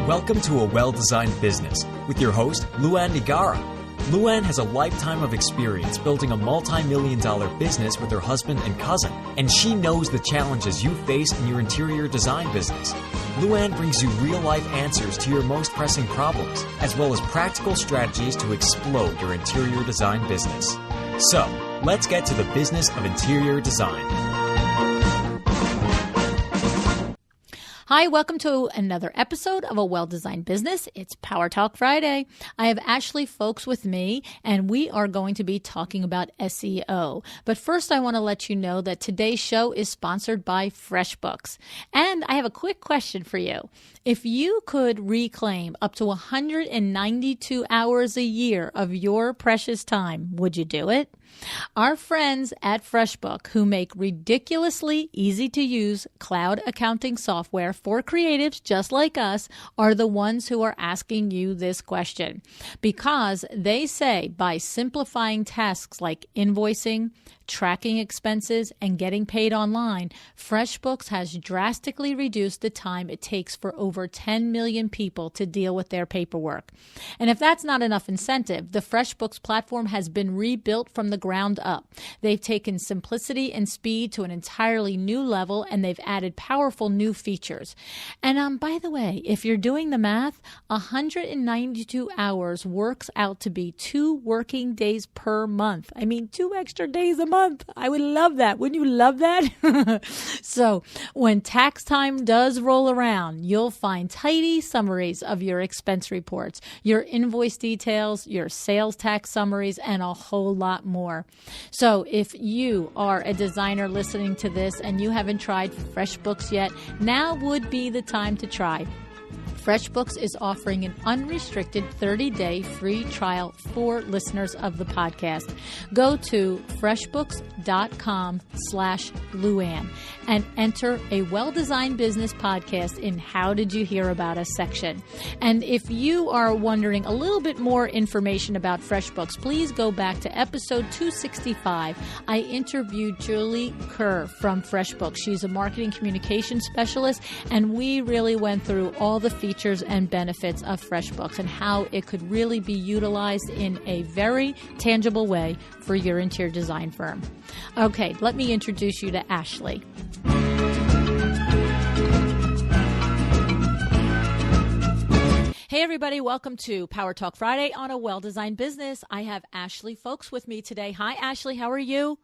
Welcome to A Well-Designed Business with your host, Luann Nigara. Luann has a lifetime of experience building a multi-million-dollar business with her husband and cousin, and she knows the challenges you face in your interior design business. Luann brings you real-life answers to your most pressing problems, as well as practical strategies to explode your interior design business. So, let's get to the business of interior design. Hi, welcome to another episode of A Well-Designed Business. It's Power Talk Friday. I have Ashley Faulkes with me, and we are going to be talking about SEO. But first, I want to let you know that today's show is sponsored by FreshBooks. And I have a quick question for you. If you could reclaim up to 192 hours a year of your precious time, would you do it? Our friends at FreshBook, who make ridiculously easy-to-use cloud accounting software for creatives just like us, are the ones who are asking you this question. Because they say by simplifying tasks like invoicing, tracking expenses, and getting paid online, FreshBooks has drastically reduced the time it takes for over 10 million people to deal with their paperwork. And if that's not enough incentive, the FreshBooks platform has been rebuilt from the ground up. They've taken simplicity and speed to an entirely new level, and they've added powerful new features. And by the way, if you're doing the math, 192 hours works out to be 2 working days per month. I mean, 2 extra days a month. I would love that. Wouldn't you love that? So when tax time does roll around, you'll find tidy summaries of your expense reports, your invoice details, your sales tax summaries, and a whole lot more. So if you are a designer listening to this and you haven't tried FreshBooks yet, now would be the time to try. FreshBooks is offering an unrestricted 30-day free trial for listeners of the podcast. Go to freshbooks.com/Luann and enter a well-designed business podcast in How Did You Hear About Us section. And if you are wondering a little bit more information about FreshBooks, please go back to episode 265. I interviewed Julie Kerr from FreshBooks. She's a marketing communication specialist, and we really went through all the features and benefits of FreshBooks and how it could really be utilized in a very tangible way for your interior design firm. Okay, let me introduce you to Ashley. Hey everybody, welcome to Power Talk Friday on A Well-Designed Business. I have Ashley Faulkes with me today. Hi Ashley, how are you?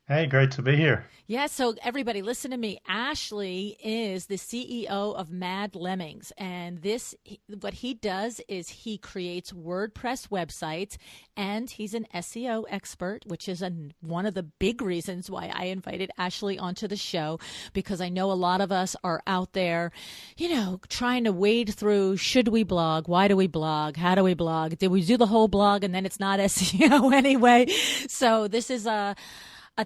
Hey, great to be here. Yeah, so everybody listen to me. Ashley is the CEO of Lemmings, and what he does is he creates WordPress websites, and he's an SEO expert, which is one of the big reasons why I invited Ashley onto the show, because I know a lot of us are out there, trying to wade through, should we blog? Why do we blog? How do we blog? Did we do the whole blog and then it's not SEO anyway? So this is a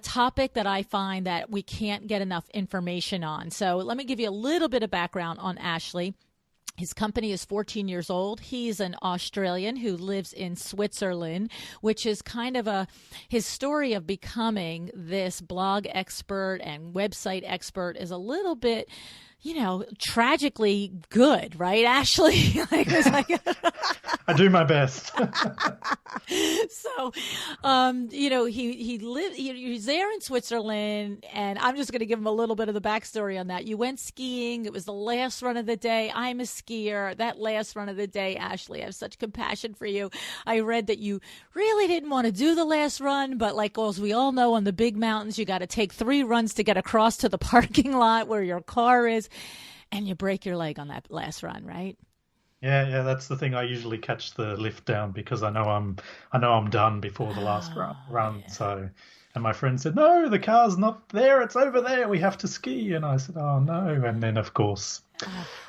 topic that I find that we can't get enough information on. So let me give you a little bit of background on Ashley. His company is 14 years old. He's an Australian who lives in Switzerland, which is kind of his story of becoming this blog expert and website expert is a little bit, tragically good, right, Ashley? I do my best. So, he's there in Switzerland, and I'm just going to give him a little bit of the backstory on that. You went skiing. It was the last run of the day. I'm a skier. That last run of the day, Ashley, I have such compassion for you. I read that you really didn't want to do the last run, but as we all know, on the big mountains, you got to take 3 runs to get across to the parking lot where your car is, and you break your leg on that last run, right? Yeah, that's the thing. I usually catch the lift down because I know I'm done before the last run. Yeah. So, and my friend said, "No, the car's not there. It's over there. We have to ski." And I said, "Oh no!" And then of course,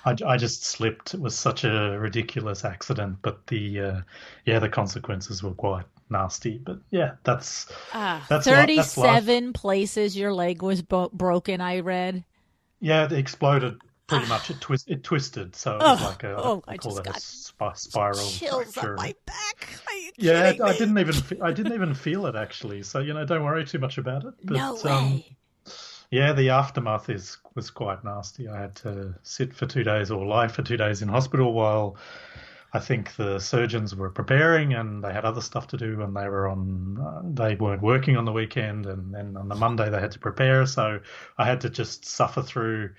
I just slipped. It was such a ridiculous accident, but the consequences were quite nasty. But yeah, that's 37 places your leg was broken. I read. Yeah, it exploded. Pretty much, it twisted, so it was like I call that a spiral chills fracture. Up my back. Are you yeah, kidding me? I didn't even feel it actually. So don't worry too much about it. But, no way. Yeah, the aftermath was quite nasty. I had to sit for 2 days or lie for 2 days in hospital while I think the surgeons were preparing and they had other stuff to do and they weren't working on the weekend, and then on the Monday they had to prepare. So I had to just suffer through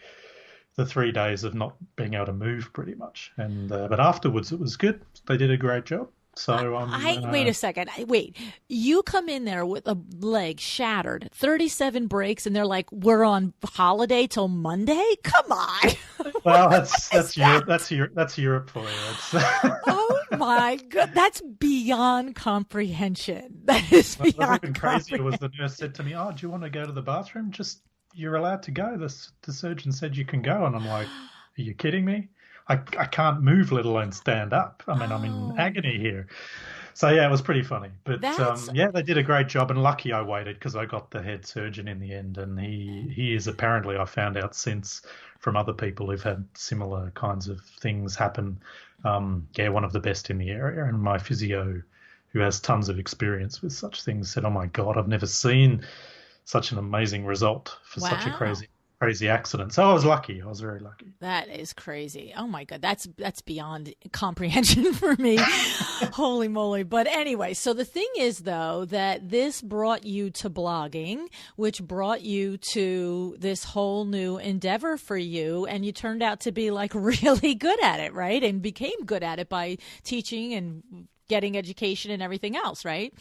the 3 days of not being able to move pretty much. And but afterwards it was good. They did a great job. So wait a second. Wait, you come in there with a leg shattered, 37 breaks, and they're like, "We're on holiday till Monday." Come on. Well, that's Europe. That's Europe for you. Oh my god, that's beyond comprehension. That is beyond What's even crazier comprehension. was the nurse said to me, "Oh, do you want to go to the bathroom? Just you're allowed to go. The surgeon said you can go." And I'm like, "Are you kidding me? I can't move, let alone stand up. I mean, I'm in agony here." So yeah, it was pretty funny. But That's yeah, they did a great job, and lucky I waited because I got the head surgeon in the end, and he is apparently, I found out since from other people who've had similar kinds of things happen. Yeah, one of the best in the area, and my physio, who has tons of experience with such things, said, "Oh my God, I've never seen such an amazing result for such a wow. crazy accident." So I was lucky. I was very lucky. That is crazy. Oh my god, that's beyond comprehension for me. Holy moly. But anyway, so the thing is though that this brought you to blogging, which brought you to this whole new endeavor for you, and you turned out to be like really good at it, right? And became good at it by teaching and getting education and everything else, right?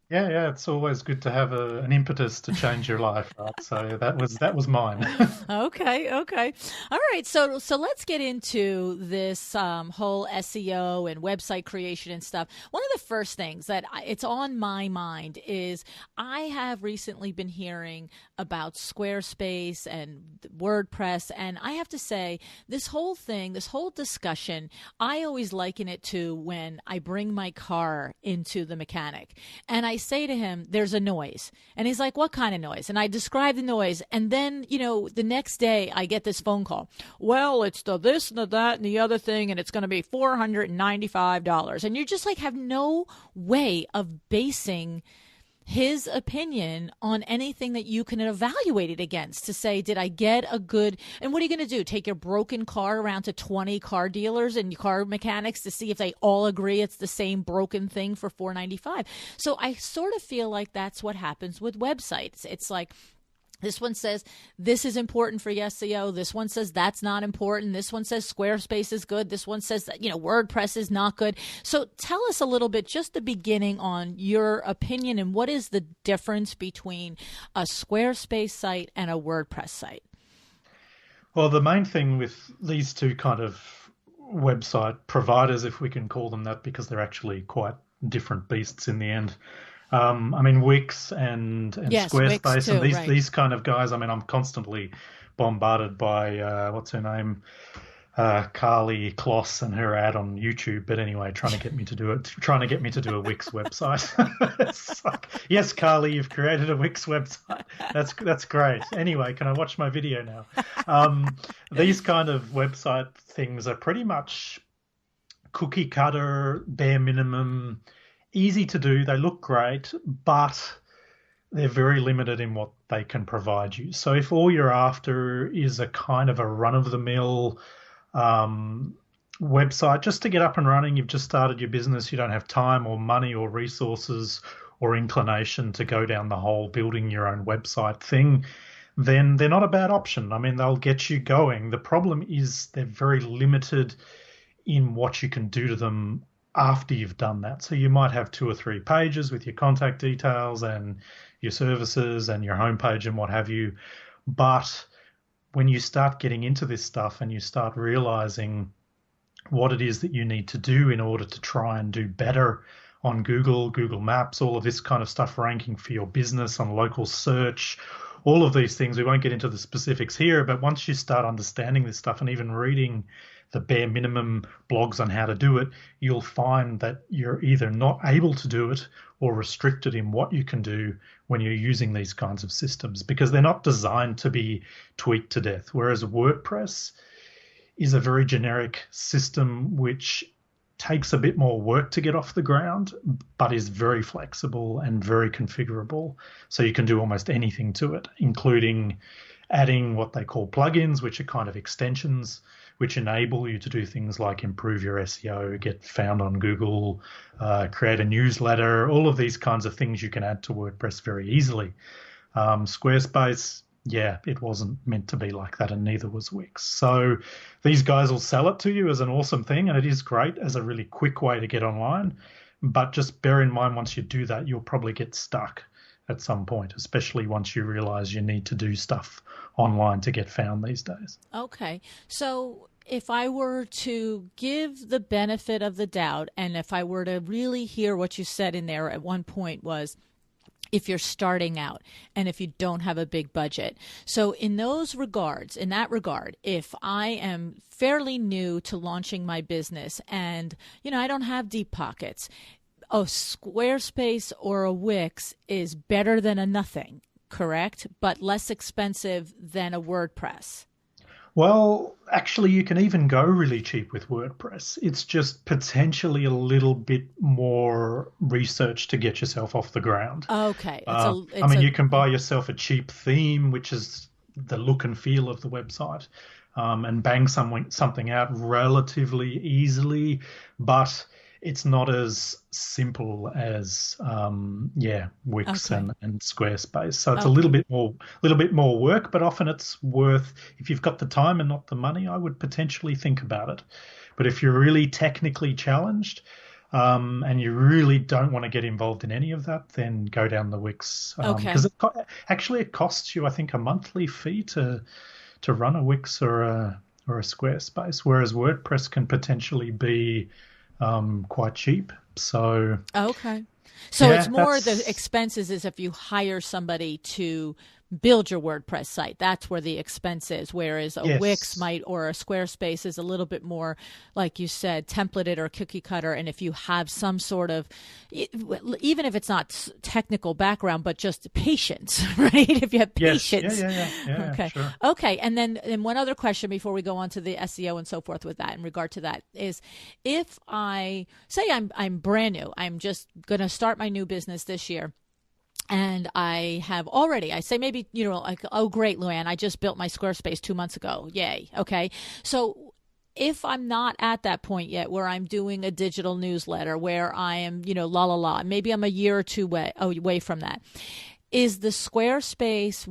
Yeah, it's always good to have an impetus to change your life, right? So that was mine. Okay. All right. So let's get into this whole SEO and website creation and stuff. One of the first things that it's on my mind is I have recently been hearing about Squarespace and WordPress, and I have to say this whole thing, this whole discussion, I always liken it to when I bring my car into the mechanic and I say to him, "There's a noise," and he's like, "What kind of noise?" And I describe the noise, and then the next day I get this phone call. "Well, it's the this and the that and the other thing, and it's going to be $495." And you just like have no way of basing his opinion on anything that you can evaluate it against to say, did I get a good, and what are you going to do? Take your broken car around to 20 car dealers and car mechanics to see if they all agree it's the same broken thing for $495. So I sort of feel like that's what happens with websites. It's like, this one says this is important for SEO. This one says that's not important. This one says Squarespace is good. This one says that, WordPress is not good. So tell us a little bit, just the beginning on your opinion and what is the difference between a Squarespace site and a WordPress site? Well, the main thing with these two kind of website providers, if we can call them that, because they're actually quite different beasts in the end. I mean, Wix and Yes, Squarespace Wix too, and right. these kind of guys. I mean, I'm constantly bombarded by what's her name, Carly Kloss, and her ad on YouTube. But anyway, trying to get me to do a Wix website. It's like, yes, Carly, you've created a Wix website. That's great. Anyway, can I watch my video now? These kind of website things are pretty much cookie cutter, bare minimum. Easy to do, they look great, but they're very limited in what they can provide you. So if all you're after is a kind of a run-of-the-mill website just to get up and running, you've just started your business, you don't have time or money or resources or inclination to go down the whole building your own website thing, then they're not a bad option. I mean, they'll get you going. The problem is they're very limited in what you can do to them after you've done that. So you might have 2 or 3 pages with your contact details and your services and your homepage and what have you. But when you start getting into this stuff and you start realizing what it is that you need to do in order to try and do better on Google Maps, all of this kind of stuff, ranking for your business on local search, all of these things, we won't get into the specifics here, but once you start understanding this stuff and even reading the bare minimum blogs on how to do it, you'll find that you're either not able to do it or restricted in what you can do when you're using these kinds of systems, because they're not designed to be tweaked to death. Whereas WordPress is a very generic system which takes a bit more work to get off the ground, but is very flexible and very configurable. So you can do almost anything to it, including adding what they call plugins, which are kind of extensions which enable you to do things like improve your SEO, get found on Google, create a newsletter, all of these kinds of things you can add to WordPress very easily. Squarespace, yeah, it wasn't meant to be like that, and neither was Wix. So these guys will sell it to you as an awesome thing, and it is great as a really quick way to get online. But just bear in mind, once you do that, you'll probably get stuck at some point, especially once you realize you need to do stuff online to get found these days. Okay. So if I were to give the benefit of the doubt, and if I were to really hear what you said in there at one point was, if you're starting out and if you don't have a big budget. So in that regard, if I am fairly new to launching my business and, I don't have deep pockets, a Squarespace or a Wix is better than a nothing, correct? But less expensive than a WordPress. Well, actually, you can even go really cheap with WordPress. It's just potentially a little bit more research to get yourself off the ground. Okay. You can buy yourself a cheap theme, which is the look and feel of the website, and bang something out relatively easily, but it's not as simple as Wix and Squarespace. So it's a little bit more work, but often it's worth, if you've got the time and not the money, I would potentially think about it. But if you're really technically challenged and you really don't want to get involved in any of that, then go down the Wix. Because it costs you, I think, a monthly fee to run a Wix or a Squarespace, whereas WordPress can potentially be quite cheap. So it's more the expenses is if you hire somebody to build your WordPress site. That's where the expense is, whereas a Wix or a Squarespace is a little bit more, like you said, templated or cookie cutter. And if you have some sort of, even if it's not technical background, but just patience, right? If you have patience. Yeah, okay. Sure. Okay. And then one other question before we go on to the SEO and so forth with that in regard to that is, if I say I'm brand new, I'm just going to start my new business this year. And I say maybe, like, oh, great, Luann, I just built my Squarespace 2 months ago. Yay. Okay. So if I'm not at that point yet where I'm doing a digital newsletter, where I am, maybe I'm a year or two away from that, is the Squarespace,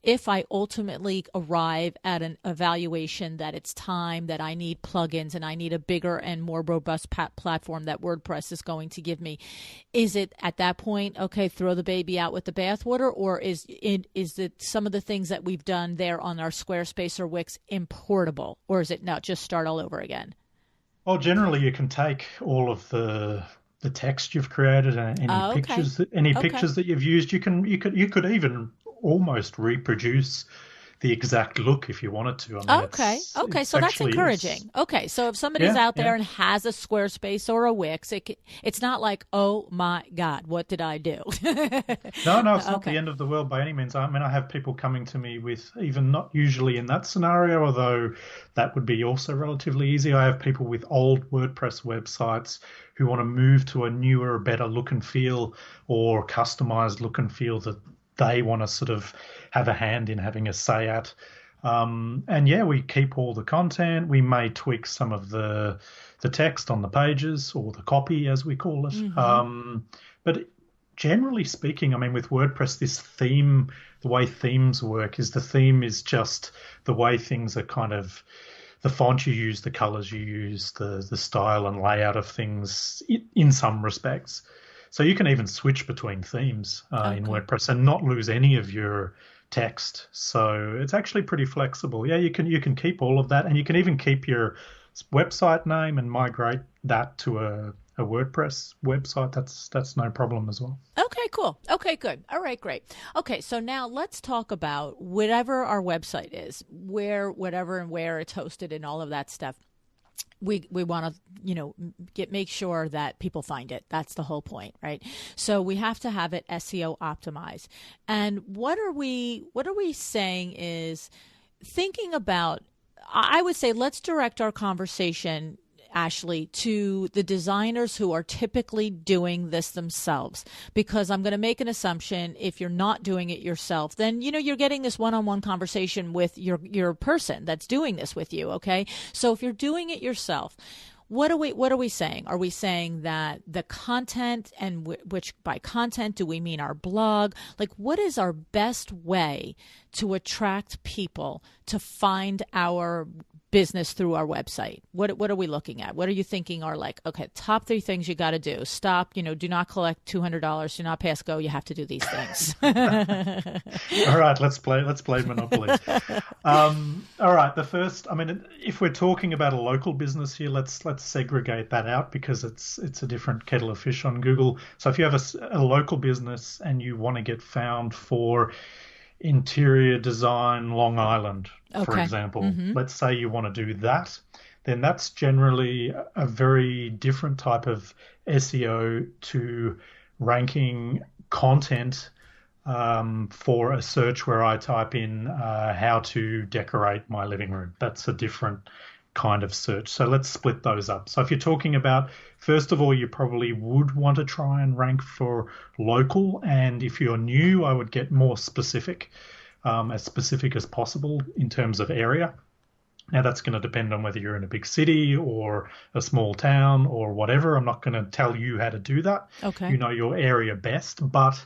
if I ultimately arrive at an evaluation that it's time that I need plugins and I need a bigger and more robust platform that WordPress is going to give me, is it at that point, okay, throw the baby out with the bathwater, or is it some of the things that we've done there on our Squarespace or Wix importable, or is it no, just start all over again? Well, generally you can take all of the text you've created and any pictures that you've used. You could even almost reproduce the exact look if you wanted to. So that's encouraging. Okay, so if somebody's out there and has a Squarespace or a Wix, it's not like, oh my God, what did I do? No, it's not the end of the world by any means. I mean, I have people coming to me with, even not usually in that scenario, although that would be also relatively easy. I have people with old WordPress websites who want to move to a newer, better look and feel, or customized look and feel that they want to sort of have a hand in having a say at. We keep all the content. We may tweak some of the text on the pages, or the copy, as we call it. Mm-hmm. But generally speaking, I mean, with WordPress, this theme, the way themes work is the theme is just the way things are kind of, the font you use, the colors you use, the style and layout of things in some respects. So you can even switch between themes in WordPress and not lose any of your text. So it's actually pretty flexible. Yeah, you can keep all of that, and you can even keep your website name and migrate that to a WordPress website. That's no problem as well. Okay, cool. Okay, good. All right, great. Okay, so now let's talk about whatever our website is, where it's hosted and all of that stuff. We want to, make sure that people find it. That's the whole point, right? So we have to have it SEO optimized. And what are we saying is thinking about, I would say, let's direct our conversation Ashley, to the designers who are typically doing this themselves? Because I'm going to make an assumption, if you're not doing it yourself, then, you're getting this one-on-one conversation with your person that's doing this with you, okay? So if you're doing it yourself, what are we saying? Are we saying that the content, and which by content do we mean our blog? Like, what is our best way to attract people to find our business through our website? What are we looking at? What are you thinking are like, okay, top 3 things you got to do? Stop, do not collect $200, do not pass go. You have to do these things. All right, let's play Monopoly. All right, the first, if we're talking about a local business here, let's segregate that out, because it's a different kettle of fish on Google. So if you have a local business and you want to get found for interior design Long Island, for example, let's say you want to do that, then that's generally a very different type of SEO to ranking content for a search where I type in how to decorate my living room. That's a different kind of search. So let's split those up. So if you're talking about, first of all, you probably would want to try and rank for local. And if you're new, I would get more specific as possible in terms of area. Now, that's going to depend on whether you're in a big city or a small town or whatever. I'm not going to tell you how to do that. Okay. You know your area best. But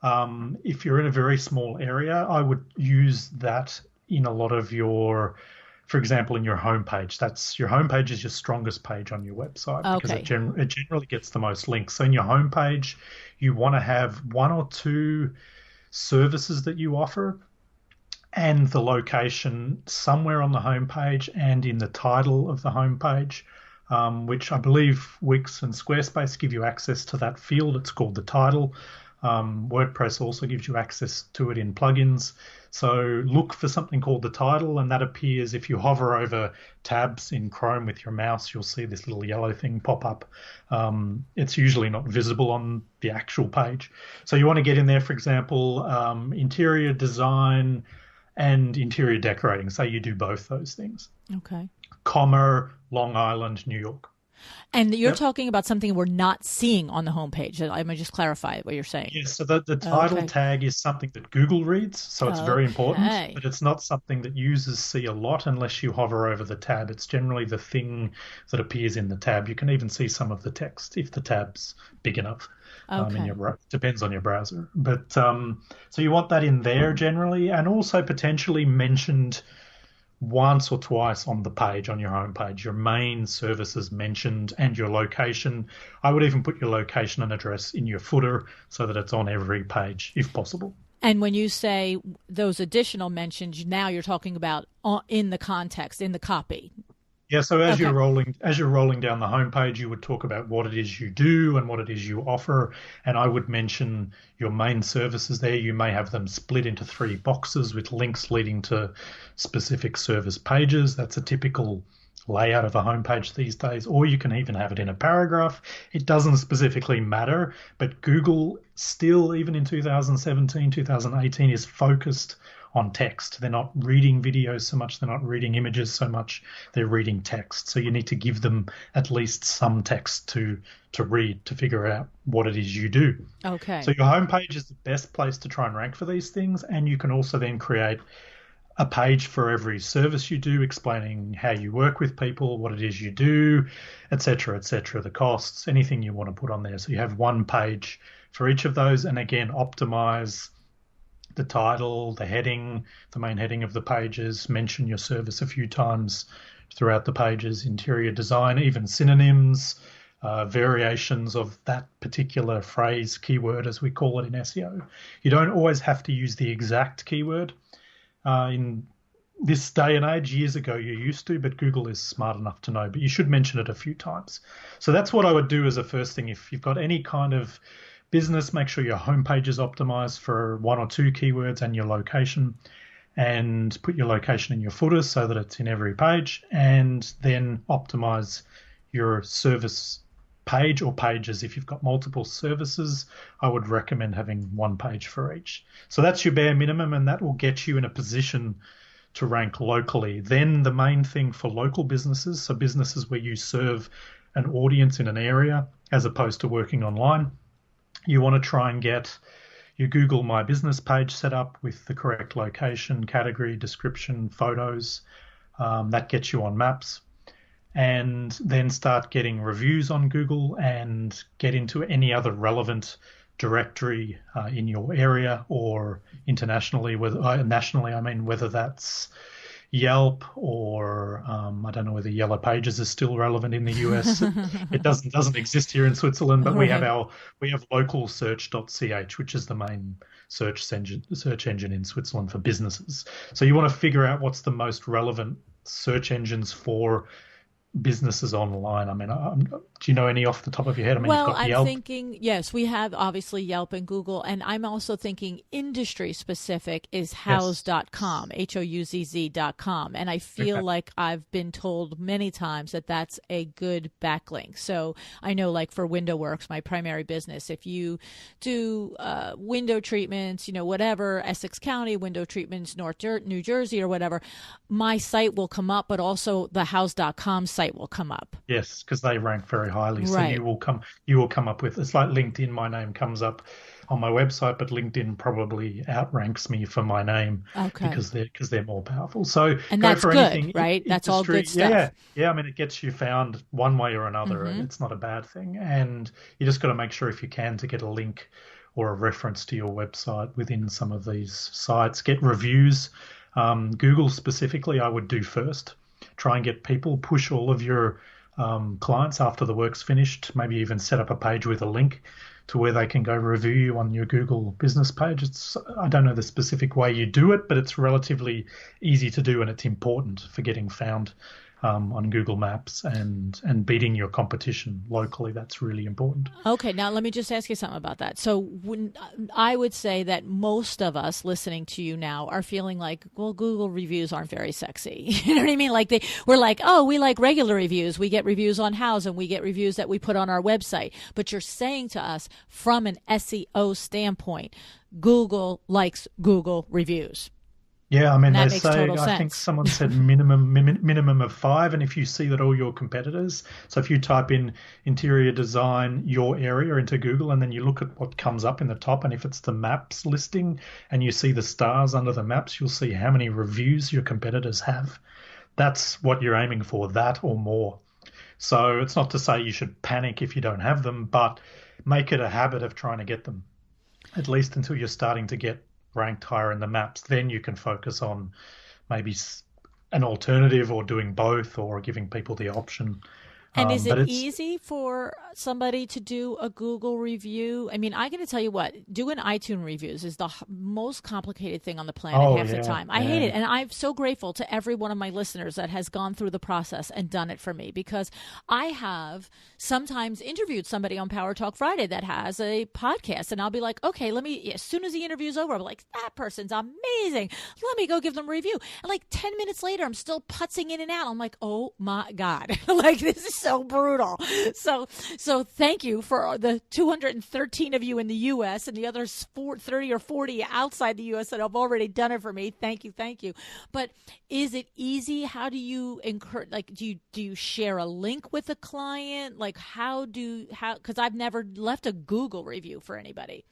if you're in a very small area, I would use that in a lot of your, for example, in your homepage. Your homepage is your strongest page on your website, because it generally gets the most links. So in your homepage, you want to have 1 or 2 services that you offer, and the location somewhere on the homepage and in the title of the homepage, which I believe Wix and Squarespace give you access to that field. It's called the title. WordPress also gives you access to it in plugins. So look for something called the title, and that appears if you hover over tabs in Chrome with your mouse. You'll see this little yellow thing pop up. It's usually not visible on the actual page. So you want to get in there, for example, interior design and interior decorating. Say you do both those things. Okay. Long Island, New York. And you're talking about something we're not seeing on the homepage. Let me just clarify what you're saying. Yes, so the title tag is something that Google reads, so it's very important, but it's not something that users see a lot unless you hover over the tab. It's generally the thing that appears in the tab. You can even see some of the text if the tab's big enough. Depends on your browser. But so you want that in there generally, and also potentially mentioned once or twice on the page, on your homepage, your main services mentioned and your location. I would even put your location and address in your footer so that it's on every page if possible. And when you say those additional mentions, now you're talking about in the context, in the copy. Yeah, so as you're rolling down the homepage, you would talk about what it is you do and what it is you offer, and I would mention your main services there. You may have them split into 3 boxes with links leading to specific service pages. That's a typical layout of a homepage these days, or you can even have it in a paragraph. It doesn't specifically matter, but Google still, even in 2017, 2018, is focused on text. They're not reading videos so much, they're not reading images so much, they're reading text. So you need to give them at least some text to read to figure out what it is you do. Okay. So your homepage is the best place to try and rank for these things, and you can also then create a page for every service you do, explaining how you work with people, what it is you do, etc., the costs, anything you want to put on there. So you have one page for each of those, and again, optimize the title, the heading, the main heading of the pages, mention your service a few times throughout the pages, interior design, even synonyms, variations of that particular phrase, keyword as we call it in SEO. You don't always have to use the exact keyword. In this day and age, years ago you used to, but Google is smart enough to know, but you should mention it a few times. So that's what I would do as a first thing. If you've got any kind of business, make sure your homepage is optimized for 1 or 2 keywords and your location, and put your location in your footer so that it's in every page, and then optimize your service page or pages. If you've got multiple services, I would recommend having one page for each. So that's your bare minimum, and that will get you in a position to rank locally. Then the main thing for local businesses, so businesses where you serve an audience in an area as opposed to working online, you want to try and get your Google My Business page set up with the correct location, category, description, photos. That gets you on maps. And then start getting reviews on Google and get into any other relevant directory in your area or internationally, nationally, I mean, whether that's Yelp or I don't know whether Yellow Pages is still relevant in the US. It doesn't exist here in Switzerland, but we have localsearch.ch, which is the main search engine in Switzerland for businesses. So you want to figure out what's the most relevant search engines for businesses online. I mean, do you know any off the top of your head? I mean, well, you've got I'm Yelp. thinking, yes, we have obviously Yelp and Google, and I'm also thinking industry specific is houzz.com, HOUZZ.com. And I feel like I've been told many times that that's a good backlink. So I know, like for WindowWorks, my primary business, if you do window treatments, whatever, Essex County, window treatments, New Jersey or whatever, my site will come up, but also the houzz.com site will come up. Yes, because they rank very highly. So Right. you will come up with, it's like LinkedIn, my name comes up on my website, but LinkedIn probably outranks me for my name because they're more powerful. So and go that's for good, anything, right? That's all good industry. stuff. Yeah. I mean, it gets you found one way or another. It's not a bad thing. And you just got to make sure if you can to get a link or a reference to your website within some of these sites. Get reviews. Google specifically, I would do first. Try and get people, push all of your clients after the work's finished, maybe even set up a page with a link to where they can go review you on your Google business page. I don't know the specific way you do it, but it's relatively easy to do, and it's important for getting found on Google Maps and beating your competition locally. That's really important. Okay, now let me just ask you something about that. So when I would say that most of us listening to you now are feeling like, well, Google reviews aren't very sexy. You know what I mean? Like we're like, oh, we like regular reviews. We get reviews on Houzz and we get reviews that we put on our website. But you're saying to us from an SEO standpoint, Google likes Google reviews. Yeah, I mean, That they makes say, total I think sense. someone said minimum of 5. And if you see that all your competitors, so if you type in interior design, your area into Google, and then you look at what comes up in the top, and if it's the maps listing and you see the stars under the maps, you'll see how many reviews your competitors have. That's what you're aiming for, that or more. So it's not to say you should panic if you don't have them, but make it a habit of trying to get them, at least until you're starting to get ranked higher in the maps. Then you can focus on maybe an alternative or doing both or giving people the option. And is it easy for somebody to do a Google review? I mean, I'm going to tell you what, doing iTunes reviews is the most complicated thing on the planet half the time. I hate it. And I'm so grateful to every one of my listeners that has gone through the process and done it for me, because I have sometimes interviewed somebody on Power Talk Friday that has a podcast, and I'll be like, okay, as soon as the interview's over, I'm like, that person's amazing. Let me go give them a review. And like 10 minutes later, I'm still putzing in and out. I'm like, oh my God, like this is so brutal. So thank you for the 213 of you in the U.S. and the other 30 or 40 outside the U.S. that have already done it for me. Thank you. But is it easy? How do you encourage? Like, do you share a link with a client? Like, because I've never left a Google review for anybody.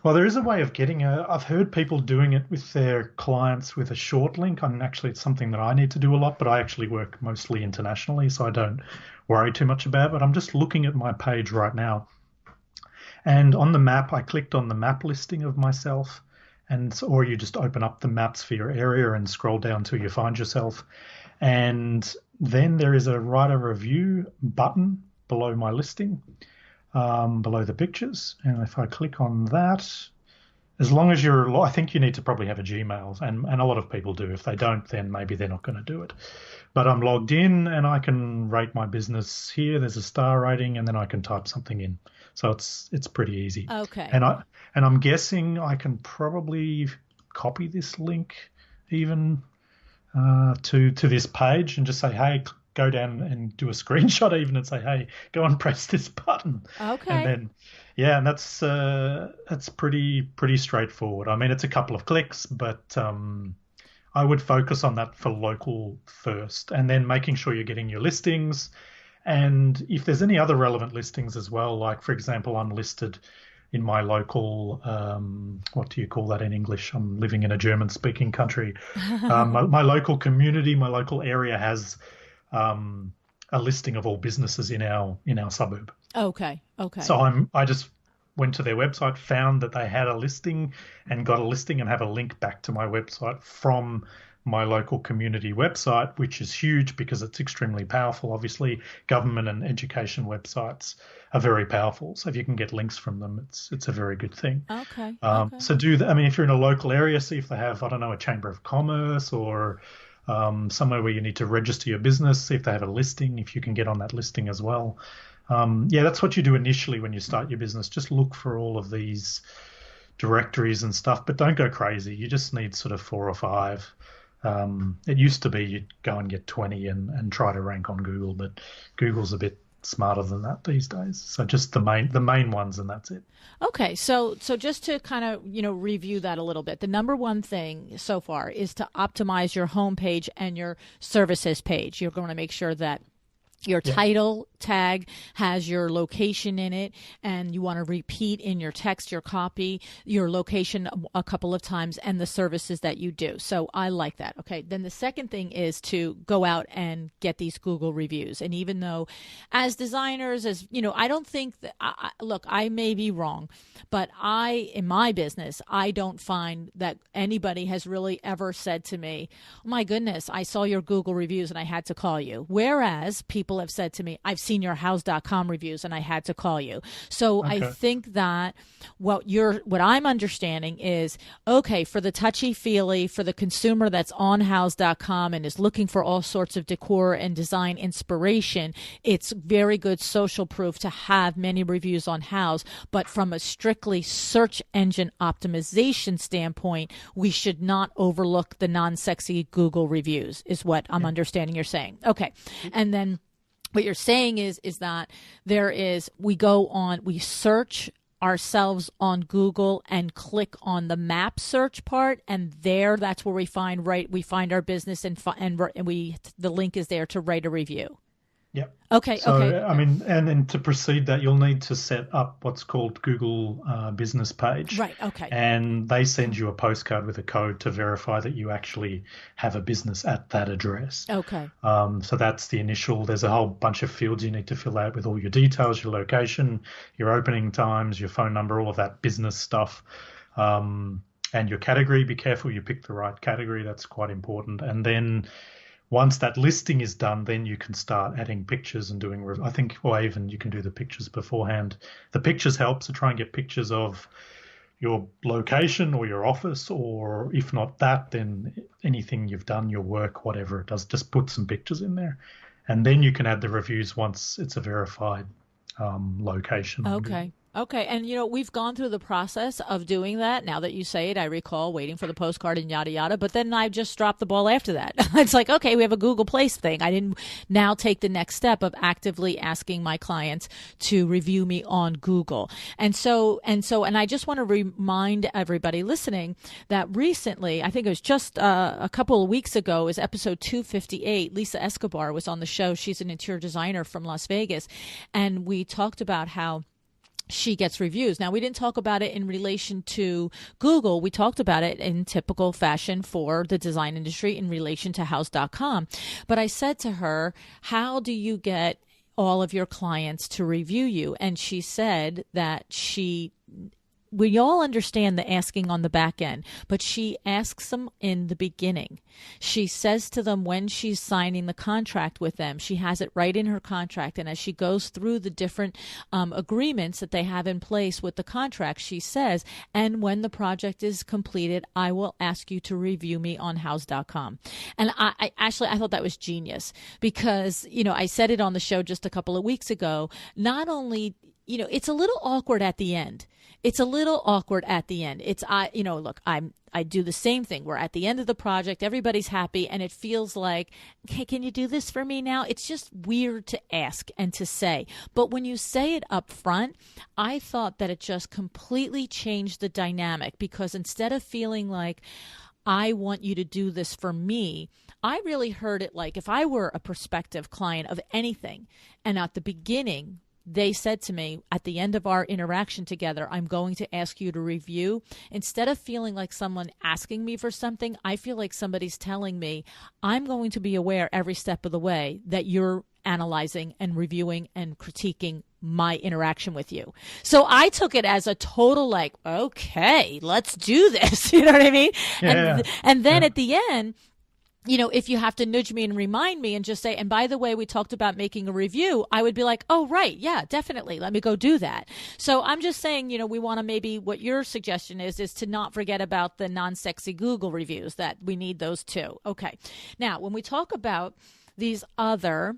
Well, there is a way of getting I've heard people doing it with their clients with a short link. I mean, actually, it's something that I need to do a lot, but I actually work mostly internationally, so I don't worry too much about it. But I'm just looking at my page right now. And on the map, I clicked on the map listing of myself, or you just open up the maps for your area and scroll down till you find yourself. And then there is a write a review button below my listing. Below the pictures, and if I click on that, as long as I think you need to probably have a Gmail, and a lot of people do. If they don't, then maybe they're not going to do it. But I'm logged in, and I can rate my business here. There's a star rating, and then I can type something in. So it's pretty easy. Okay. And I'm guessing I can probably copy this link even to this page and just say, hey, go down and do a screenshot even and say, hey, go and press this button. Okay. And then, and that's pretty straightforward. I mean, it's a couple of clicks, but I would focus on that for local first, and then making sure you're getting your listings. And if there's any other relevant listings as well, like, for example, I'm listed in my local, what do you call that in English? I'm living in a German-speaking country. My local community, my local area has a listing of all businesses in our suburb. Okay. So I just went to their website, found that they had a listing, and got a listing and have a link back to my website from my local community website, which is huge because it's extremely powerful. Obviously, government and education websites are very powerful. So if you can get links from them, it's a very good thing. Okay. So do that. I mean, if you're in a local area, see if they have, I don't know, a chamber of commerce or somewhere where you need to register your business. See if they have a listing, if you can get on that listing as well. That's what you do initially when you start your business. Just look for all of these directories and stuff, but don't go crazy. You just need sort of 4 or 5. It used to be you'd go and get 20 and try to rank on Google, but Google's a bit smarter than that these days. So just the main ones, and that's it. Okay, so just to kind of, review that a little bit, the number one thing so far is to optimize your homepage and your services page. You're going to make sure that your title tag has your location in it, and you want to repeat in your text, your copy, your location a couple of times, and the services that you do. So I like that. Okay. Then the second thing is to go out and get these Google reviews. And even though as designers, I don't think that, look, I may be wrong, but in my business, I don't find that anybody has really ever said to me, oh my goodness, I saw your Google reviews and I had to call you. Whereas people have said to me, I've seen your house.com reviews and I had to call you. So okay. I think that what I'm understanding is, okay, for the touchy-feely, for the consumer that's on house.com and is looking for all sorts of decor and design inspiration, it's very good social proof to have many reviews on House. But from a strictly search engine optimization standpoint, we should not overlook the non-sexy Google reviews, is what I'm understanding you're saying. Okay. And then what you're saying is that we search ourselves on Google and click on the map search part, and that's where we find our business, and the link is there to write a review. Yep. Okay. So, okay. I mean, and to proceed that, you'll need to set up what's called Google Business Page. Right. Okay. And they send you a postcard with a code to verify that you actually have a business at that address. Okay. So that's the initial. There's a whole bunch of fields you need to fill out with all your details, your location, your opening times, your phone number, all of that business stuff. And your category. Be careful you pick the right category. That's quite important. And then once that listing is done, then you can start adding pictures and doing, I think, or even you can do the pictures beforehand. The pictures help, so try and get pictures of your location or your office, or if not that, then anything you've done, your work, whatever it does, just put some pictures in there. And then you can add the reviews once it's a verified location. Okay. Okay. And, we've gone through the process of doing that. Now that you say it, I recall waiting for the postcard and yada, yada. But then I just dropped the ball after that. It's like, okay, we have a Google Place thing. I didn't now take the next step of actively asking my clients to review me on Google. And I just want to remind everybody listening that recently, I think it was just a couple of weeks ago, was episode 258. Lisa Escobar was on the show. She's an interior designer from Las Vegas. And we talked about how she gets reviews. Now, we didn't talk about it in relation to Google. We talked about it in typical fashion for the design industry in relation to house.com. But I said to her, how do you get all of your clients to review you? And she said that we all understand the asking on the back end, but she asks them in the beginning. She says to them when she's signing the contract with them, she has it right in her contract. And as she goes through the different agreements that they have in place with the contract, she says, and when the project is completed, I will ask you to review me on house.com. And I thought that was genius because, I said it on the show just a couple of weeks ago. Not only, it's a little awkward at the end. Look, I do the same thing. We're at the end of the project. Everybody's happy. And it feels like, hey, can you do this for me now? It's just weird to ask and to say. But when you say it up front, I thought that it just completely changed the dynamic because instead of feeling like, I want you to do this for me. I really heard it like if I were a prospective client of anything, and at the beginning, they said to me, at the end of our interaction together, I'm going to ask you to review. Instead of feeling like someone asking me for something, I feel like somebody's telling me, I'm going to be aware every step of the way that you're analyzing and reviewing and critiquing my interaction with you. So I took it as a total like, okay, let's do this. You know what I mean? Yeah. And then at the end, you know, if you have to nudge me and remind me and just say, and by the way, we talked about making a review, I would be like, oh, right. Yeah, definitely. Let me go do that. So I'm just saying, you know, we want to maybe what your suggestion is to not forget about the non-sexy Google reviews, that we need those too. Okay. Now, when we talk about these other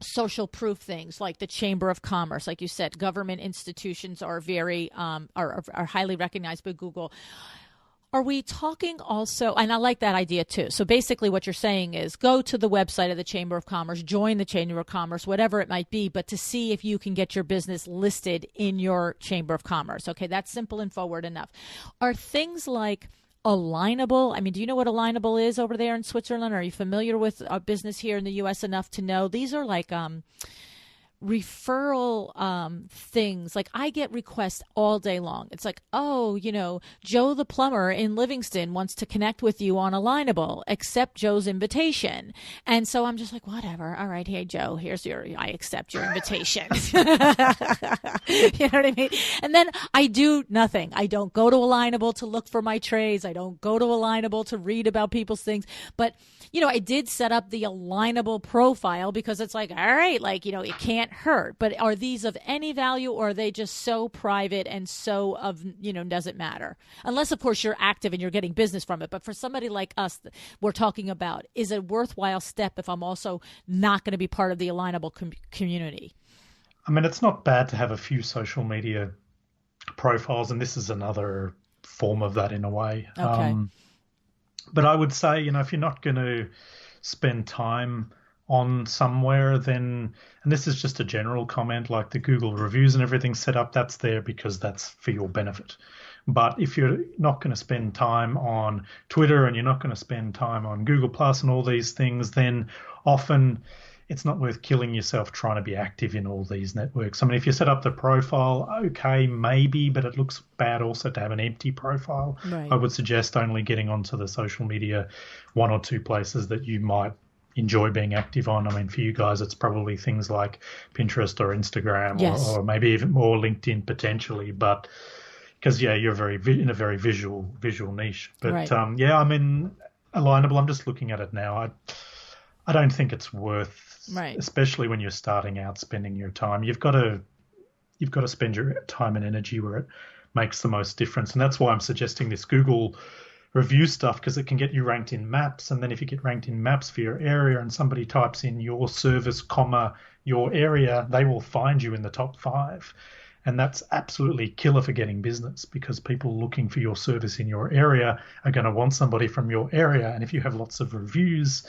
social proof things like the Chamber of Commerce, like you said, government institutions are very, are highly recognized by Google. Are we talking also, and I like that idea too. So basically what you're saying is go to the website of the Chamber of Commerce, join the Chamber of Commerce, whatever it might be, but to see if you can get your business listed in your Chamber of Commerce. Okay, that's simple and forward enough. Are things like Alignable, I mean, do you know what Alignable is over there in Switzerland? Are you familiar with a business here in the U.S. enough to know? These are like referral things. Like I get requests all day long. It's like, oh, you know, Joe the plumber in Livingston wants to connect with you on Alignable. Accept Joe's invitation. And so I'm just like, whatever. All right, hey Joe, I accept your invitation. You know what I mean? And then I do nothing. I don't go to Alignable to look for my trades. I don't go to Alignable to read about people's things. But you know, I did set up the Alignable profile because it's like, all right, like, you know, it can't hurt. But are these of any value, or are they just so private and so of, you know, doesn't matter? Unless, of course, you're active and you're getting business from it. But for somebody like us, we're talking about, is it a worthwhile step if I'm also not going to be part of the Alignable community? I mean, it's not bad to have a few social media profiles, and this is another form of that in a way. Okay. But I would say, you know, if you're not going to spend time on somewhere, then, and this is just a general comment, like the Google reviews and everything set up, that's there because that's for your benefit. But if you're not going to spend time on Twitter and you're not going to spend time on Google Plus and all these things, then often it's not worth killing yourself trying to be active in all these networks. I mean, if you set up the profile, okay, maybe, but it looks bad also to have an empty profile. Right. I would suggest only getting onto the social media one or two places that you might enjoy being active on. I mean, for you guys, it's probably things like Pinterest or Instagram, yes, or maybe even more LinkedIn potentially, but because, yeah, you're in a very visual niche. But, right. Yeah, I mean, Alignable, I'm just looking at it now. I don't think it's worth, right, especially when you're starting out, spending your time. You've got to spend your time and energy where it makes the most difference. And that's why I'm suggesting this Google review stuff, because it can get you ranked in maps. And then if you get ranked in maps for your area and somebody types in your service, your area, they will find you in the top 5. And that's absolutely killer for getting business, because people looking for your service in your area are going to want somebody from your area. And if you have lots of reviews,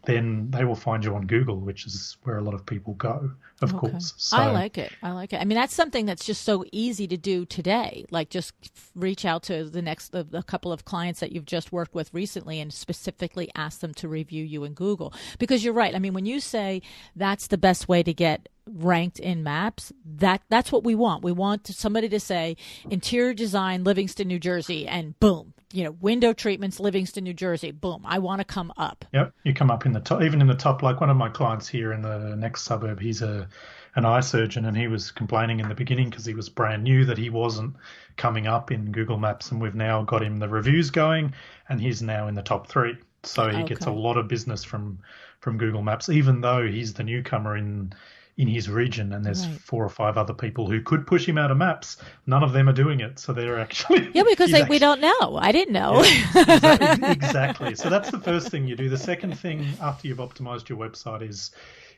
then they will find you on Google, which is where a lot of people go, of course. So, I like it. I mean, that's something that's just so easy to do today. Like just reach out to the couple of clients that you've just worked with recently and specifically ask them to review you in Google. Because you're right. I mean, when you say that's the best way to get ranked in maps, that's what we want. We want somebody to say interior design, Livingston, New Jersey, and boom, you know, window treatments, Livingston, New Jersey, boom, I want to come up. Yep, you come up in the top, even in the top. Like one of my clients here in the next suburb, he's an eye surgeon, and he was complaining in the beginning because he was brand new that he wasn't coming up in Google Maps, and we've now got him the reviews going, and he's now in the top 3. So he gets a lot of business from Google Maps, even though he's the newcomer in his region, and there's 4 or 5 other people who could push him out of maps. None of them are doing it, so they're actually because we don't know. I didn't know. Yeah, exactly. So that's the first thing you do. The second thing after you've optimized your website is,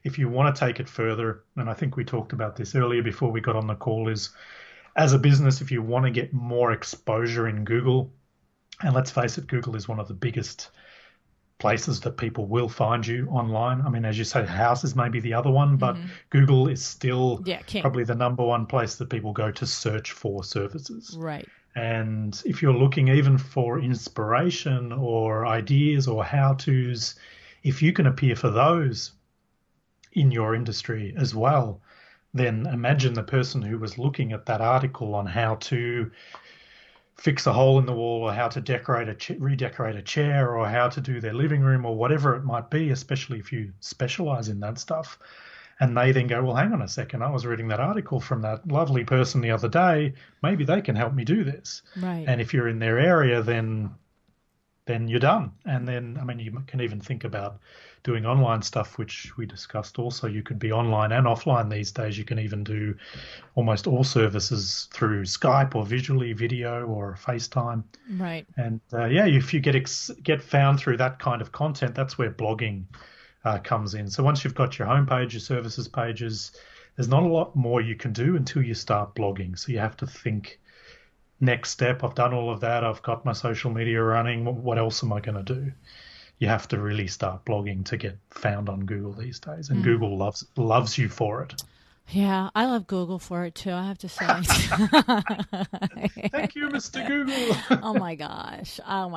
if you want to take it further, and I think we talked about this earlier before we got on the call, is as a business, if you want to get more exposure in Google, and let's face it, Google is one of the biggest places that people will find you online. I mean, as you say, houses may be the other one, but Google is still probably the number one place that people go to search for services. Right. And if you're looking even for inspiration or ideas or how-tos, if you can appear for those in your industry as well, then imagine the person who was looking at that article on how to fix a hole in the wall or how to redecorate a chair or how to do their living room or whatever it might be, especially if you specialize in that stuff. And they then go, well, hang on a second, I was reading that article from that lovely person the other day. Maybe they can help me do this. Right. And if you're in their area, then you're done. And then, I mean, you can even think about doing online stuff, which we discussed also. You could be online and offline these days. You can even do almost all services through Skype or visually, video or FaceTime. Right. And if you get found through that kind of content, that's where blogging comes in. So once you've got your homepage, your services pages, there's not a lot more you can do until you start blogging. So you have to think, next step, I've done all of that, I've got my social media running, what else am I going to do? You have to really start blogging to get found on Google these days, and Google loves you for it. Yeah, I love Google for it too, I have to say. Thank you, Mr. Google. Oh my gosh. I'm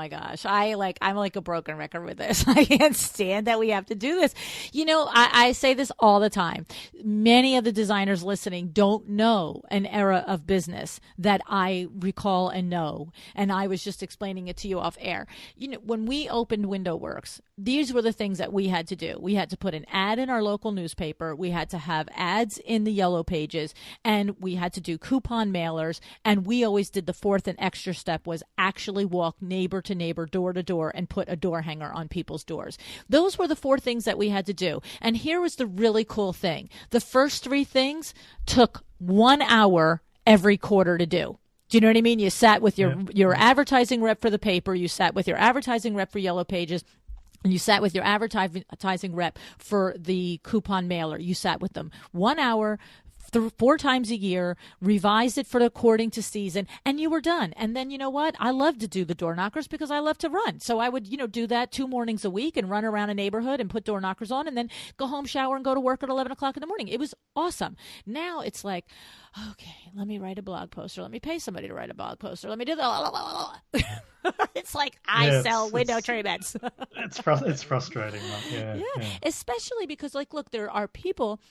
like a broken record with this. I can't stand that we have to do this. You know, I say this all the time. Many of the designers listening don't know an era of business that I recall and know. And I was just explaining it to you off air. You know, when we opened Window Works, these were the things that we had to do. We had to put an ad in our local newspaper. We had to have ads in the yellow pages, and we had to do coupon mailers. And we always did the fourth and extra step was actually walk neighbor to neighbor, door to door, and put a door hanger on people's doors. Those were the four things that we had to do. And here was the really cool thing. The first three things took 1 hour every quarter to do. Do you know what I mean? You sat with your advertising rep for the paper. You sat with your advertising rep for Yellow Pages. You sat with your advertising rep for the coupon mailer. You sat with them 1 hour, 4 times a year, revised it for according to season, and you were done. And then, you know what? I love to do the door knockers because I love to run. So I would, do that 2 mornings a week and run around a neighborhood and put door knockers on and then go home, shower, and go to work at 11 o'clock in the morning. It was awesome. Now it's like, okay, let me write a blog post, or let me pay somebody to write a blog post, or let me do that. It's like I sell window treatments. It's frustrating. Yeah. Especially because, look, there are people.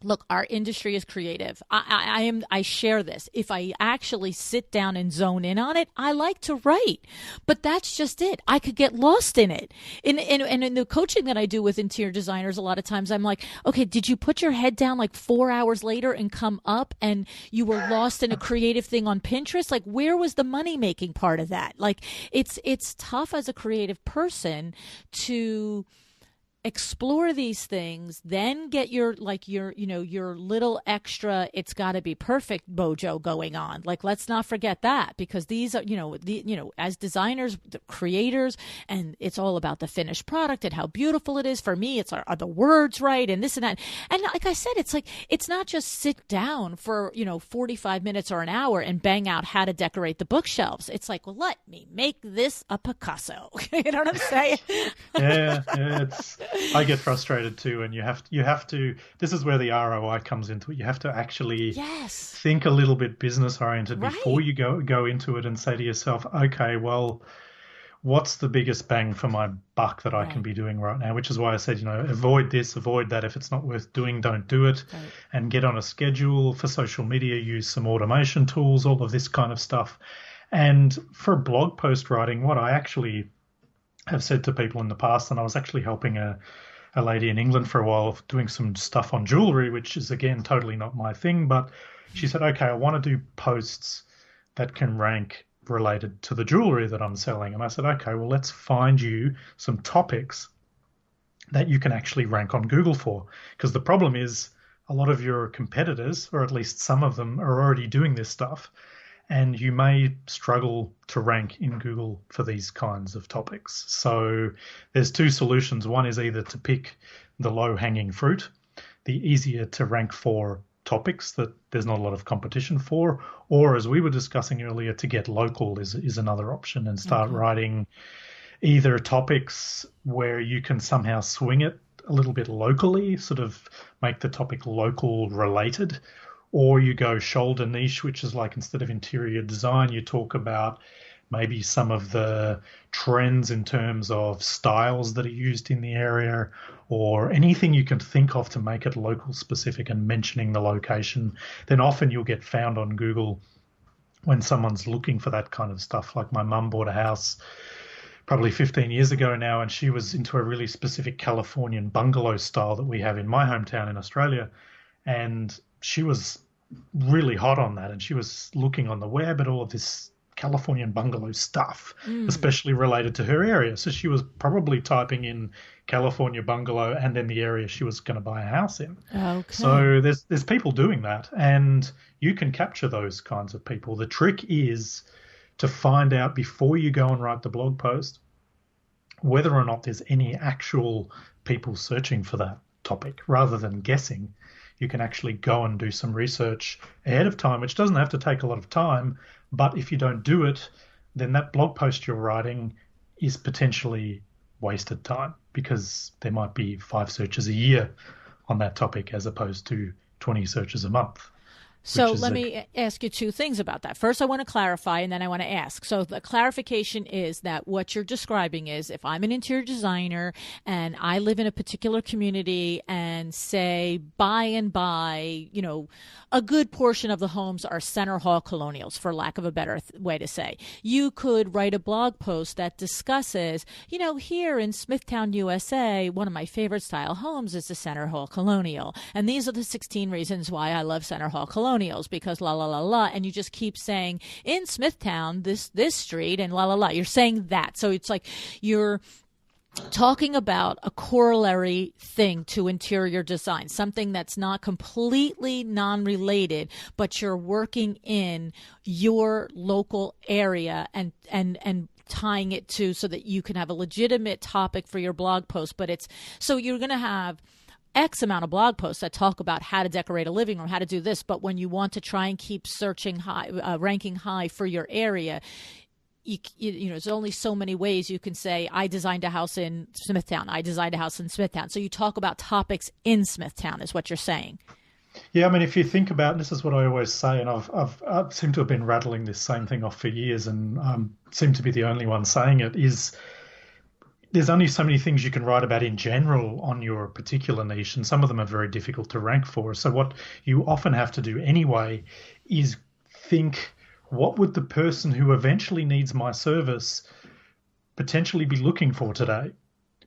Look, our industry is creative. I share this. If I actually sit down and zone in on it, I like to write. But that's just it. I could get lost in it. And in the coaching that I do with interior designers, a lot of times I'm like, okay, did you put your head down 4 hours later and come up and you were lost in a creative thing on Pinterest? Where was the money-making part of that? It's tough as a creative person to explore these things, then get your little extra, it's got to be perfect mojo going on. Let's not forget that, because these are, as designers, the creators, and it's all about the finished product and how beautiful it is. For me, it's are the words right and this and that. And like I said, it's not just sit down for, 45 minutes or an hour and bang out how to decorate the bookshelves. It's well, let me make this a Picasso. You know what I'm saying? Yeah, I get frustrated too, and you have to. This is where the ROI comes into it. You have to actually think a little bit business oriented before you go into it and say to yourself, okay, well, what's the biggest bang for my buck that I can be doing right now? Which is why I said, avoid this, avoid that. If it's not worth doing, don't do it. Right. And get on a schedule for social media. Use some automation tools, all of this kind of stuff. And for blog post writing, what I actually have said to people in the past, and I was actually helping a lady in England for a while doing some stuff on jewelry, which is, again, totally not my thing. But she said, okay, I want to do posts that can rank related to the jewelry that I'm selling. And I said, okay, well, let's find you some topics that you can actually rank on Google for. Because the problem is a lot of your competitors, or at least some of them, are already doing this stuff. And you may struggle to rank in Google for these kinds of topics. So there's 2 solutions. One is either to pick the low-hanging fruit, the easier to rank for topics that there's not a lot of competition for, or, as we were discussing earlier, to get local is another option and start writing either topics where you can somehow swing it a little bit locally, sort of make the topic local related, Or you go shoulder niche, which is like instead of interior design, you talk about maybe some of the trends in terms of styles that are used in the area, or anything you can think of to make it local specific and mentioning the location. Then often you'll get found on Google when someone's looking for that kind of stuff. Like my mum bought a house probably 15 years ago now, and she was into a really specific Californian bungalow style that we have in my hometown in Australia. And she was really hot on that, and she was looking on the web at all of this Californian bungalow stuff, especially related to her area. So she was probably typing in California bungalow and then the area she was going to buy a house in. Okay. So there's people doing that, and you can capture those kinds of people. The trick is to find out before you go and write the blog post whether or not there's any actual people searching for that topic. Rather than guessing, you can actually go and do some research ahead of time, which doesn't have to take a lot of time. But if you don't do it, then that blog post you're writing is potentially wasted time, because there might be 5 searches a year on that topic as opposed to 20 searches a month. So let me ask you 2 things about that. First, I want to clarify, and then I want to ask. So the clarification is that what you're describing is, if I'm an interior designer and I live in a particular community, and say by and by, a good portion of the homes are center hall colonials, for lack of a better way to say, you could write a blog post that discusses, here in Smithtown, USA, one of my favorite style homes is the center hall colonial. And these are the 16 reasons why I love center hall colonials, because la la la la, and you just keep saying in Smithtown this street and la la la. You're saying that, so it's like you're talking about a corollary thing to interior design, something that's not completely non-related, but you're working in your local area and tying it to, so that you can have a legitimate topic for your blog post. But it's so you're going to have X amount of blog posts that talk about how to decorate a living room, how to do this. But when you want to try and keep searching high, ranking high for your area, there's only so many ways you can say, I designed a house in Smithtown. I designed a house in Smithtown. So you talk about topics in Smithtown is what you're saying. Yeah, I mean, if you think about, this is what I always say, and I seem to have been rattling this same thing off for years, and seem to be the only one saying it, is there's only so many things you can write about in general on your particular niche, and some of them are very difficult to rank for. So what you often have to do anyway is think, what would the person who eventually needs my service potentially be looking for today?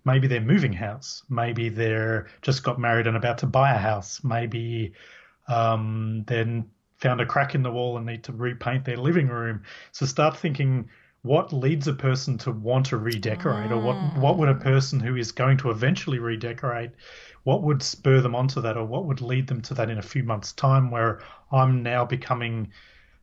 Maybe they're moving house. Maybe they're just got married and about to buy a house. Maybe then found a crack in the wall and need to repaint their living room. So start thinking, what leads a person to want to redecorate, or what would a person who is going to eventually redecorate, what would spur them onto that, or what would lead them to that in a few months' time, where I'm now becoming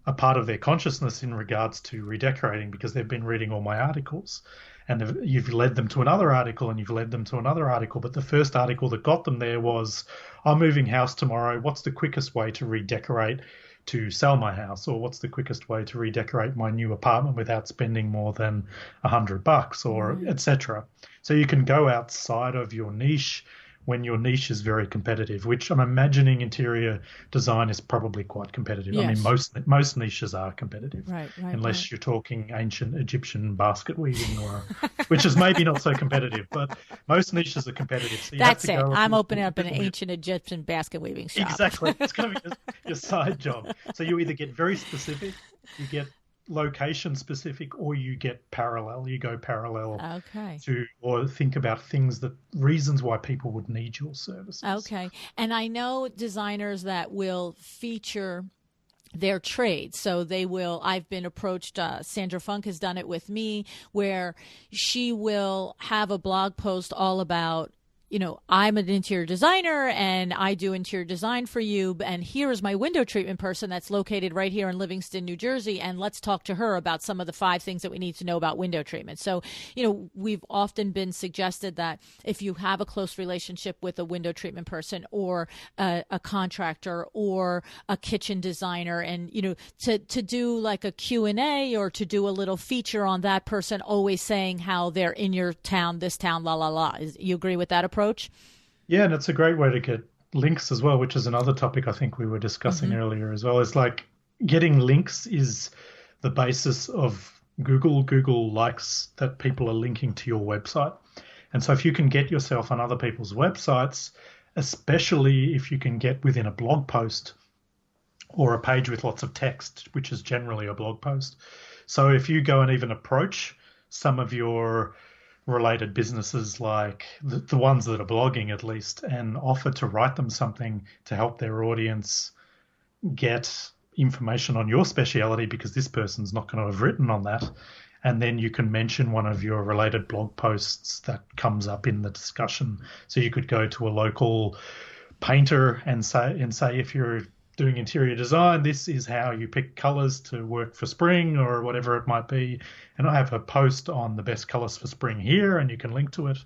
a part of their consciousness in regards to redecorating, because they've been reading all my articles, and you've led them to another article, and you've led them to another article. But the first article that got them there was, I'm moving house tomorrow. What's the quickest way to redecorate to sell my house? Or what's the quickest way to redecorate my new apartment without spending more than $100, or etc. So you can go outside of your niche when your niche is very competitive, which I'm imagining interior design is probably quite competitive. Yes. I mean, most niches are competitive, right, unless you're talking ancient Egyptian basket weaving, or which is maybe not so competitive, but most niches are competitive. So that's it. I'm opening up an ancient Egyptian basket weaving shop. Exactly. It's going to be your side job. So you either get very specific, you get location specific, or you get parallel. You go parallel to, or think about reasons why people would need your services. Okay. And I know designers that will feature their trade. So they will, I've been approached, Sandra Funk has done it with me, where she will have a blog post all about, I'm an interior designer and I do interior design for you. And here is my window treatment person that's located right here in Livingston, New Jersey. And let's talk to her about some of the 5 things that we need to know about window treatment. So, we've often been suggested that if you have a close relationship with a window treatment person, or a contractor, or a kitchen designer, and, to do like a Q&A, or to do a little feature on that person, always saying how they're in your town, this town, la, la, la. You agree with that approach? Yeah, and it's a great way to get links as well, which is another topic I think we were discussing earlier as well. It's like getting links is the basis of Google. Google likes that people are linking to your website. And so if you can get yourself on other people's websites, especially if you can get within a blog post or a page with lots of text, which is generally a blog post. So if you go and even approach some of your related businesses, like the ones that are blogging at least, and offer to write them something to help their audience get information on your speciality, because this person's not going to have written on that. And then you can mention one of your related blog posts that comes up in the discussion. So you could go to a local painter and say, if you're doing interior design, this is how you pick colors to work for spring or whatever it might be. And I have a post on the best colors for spring here, and you can link to it.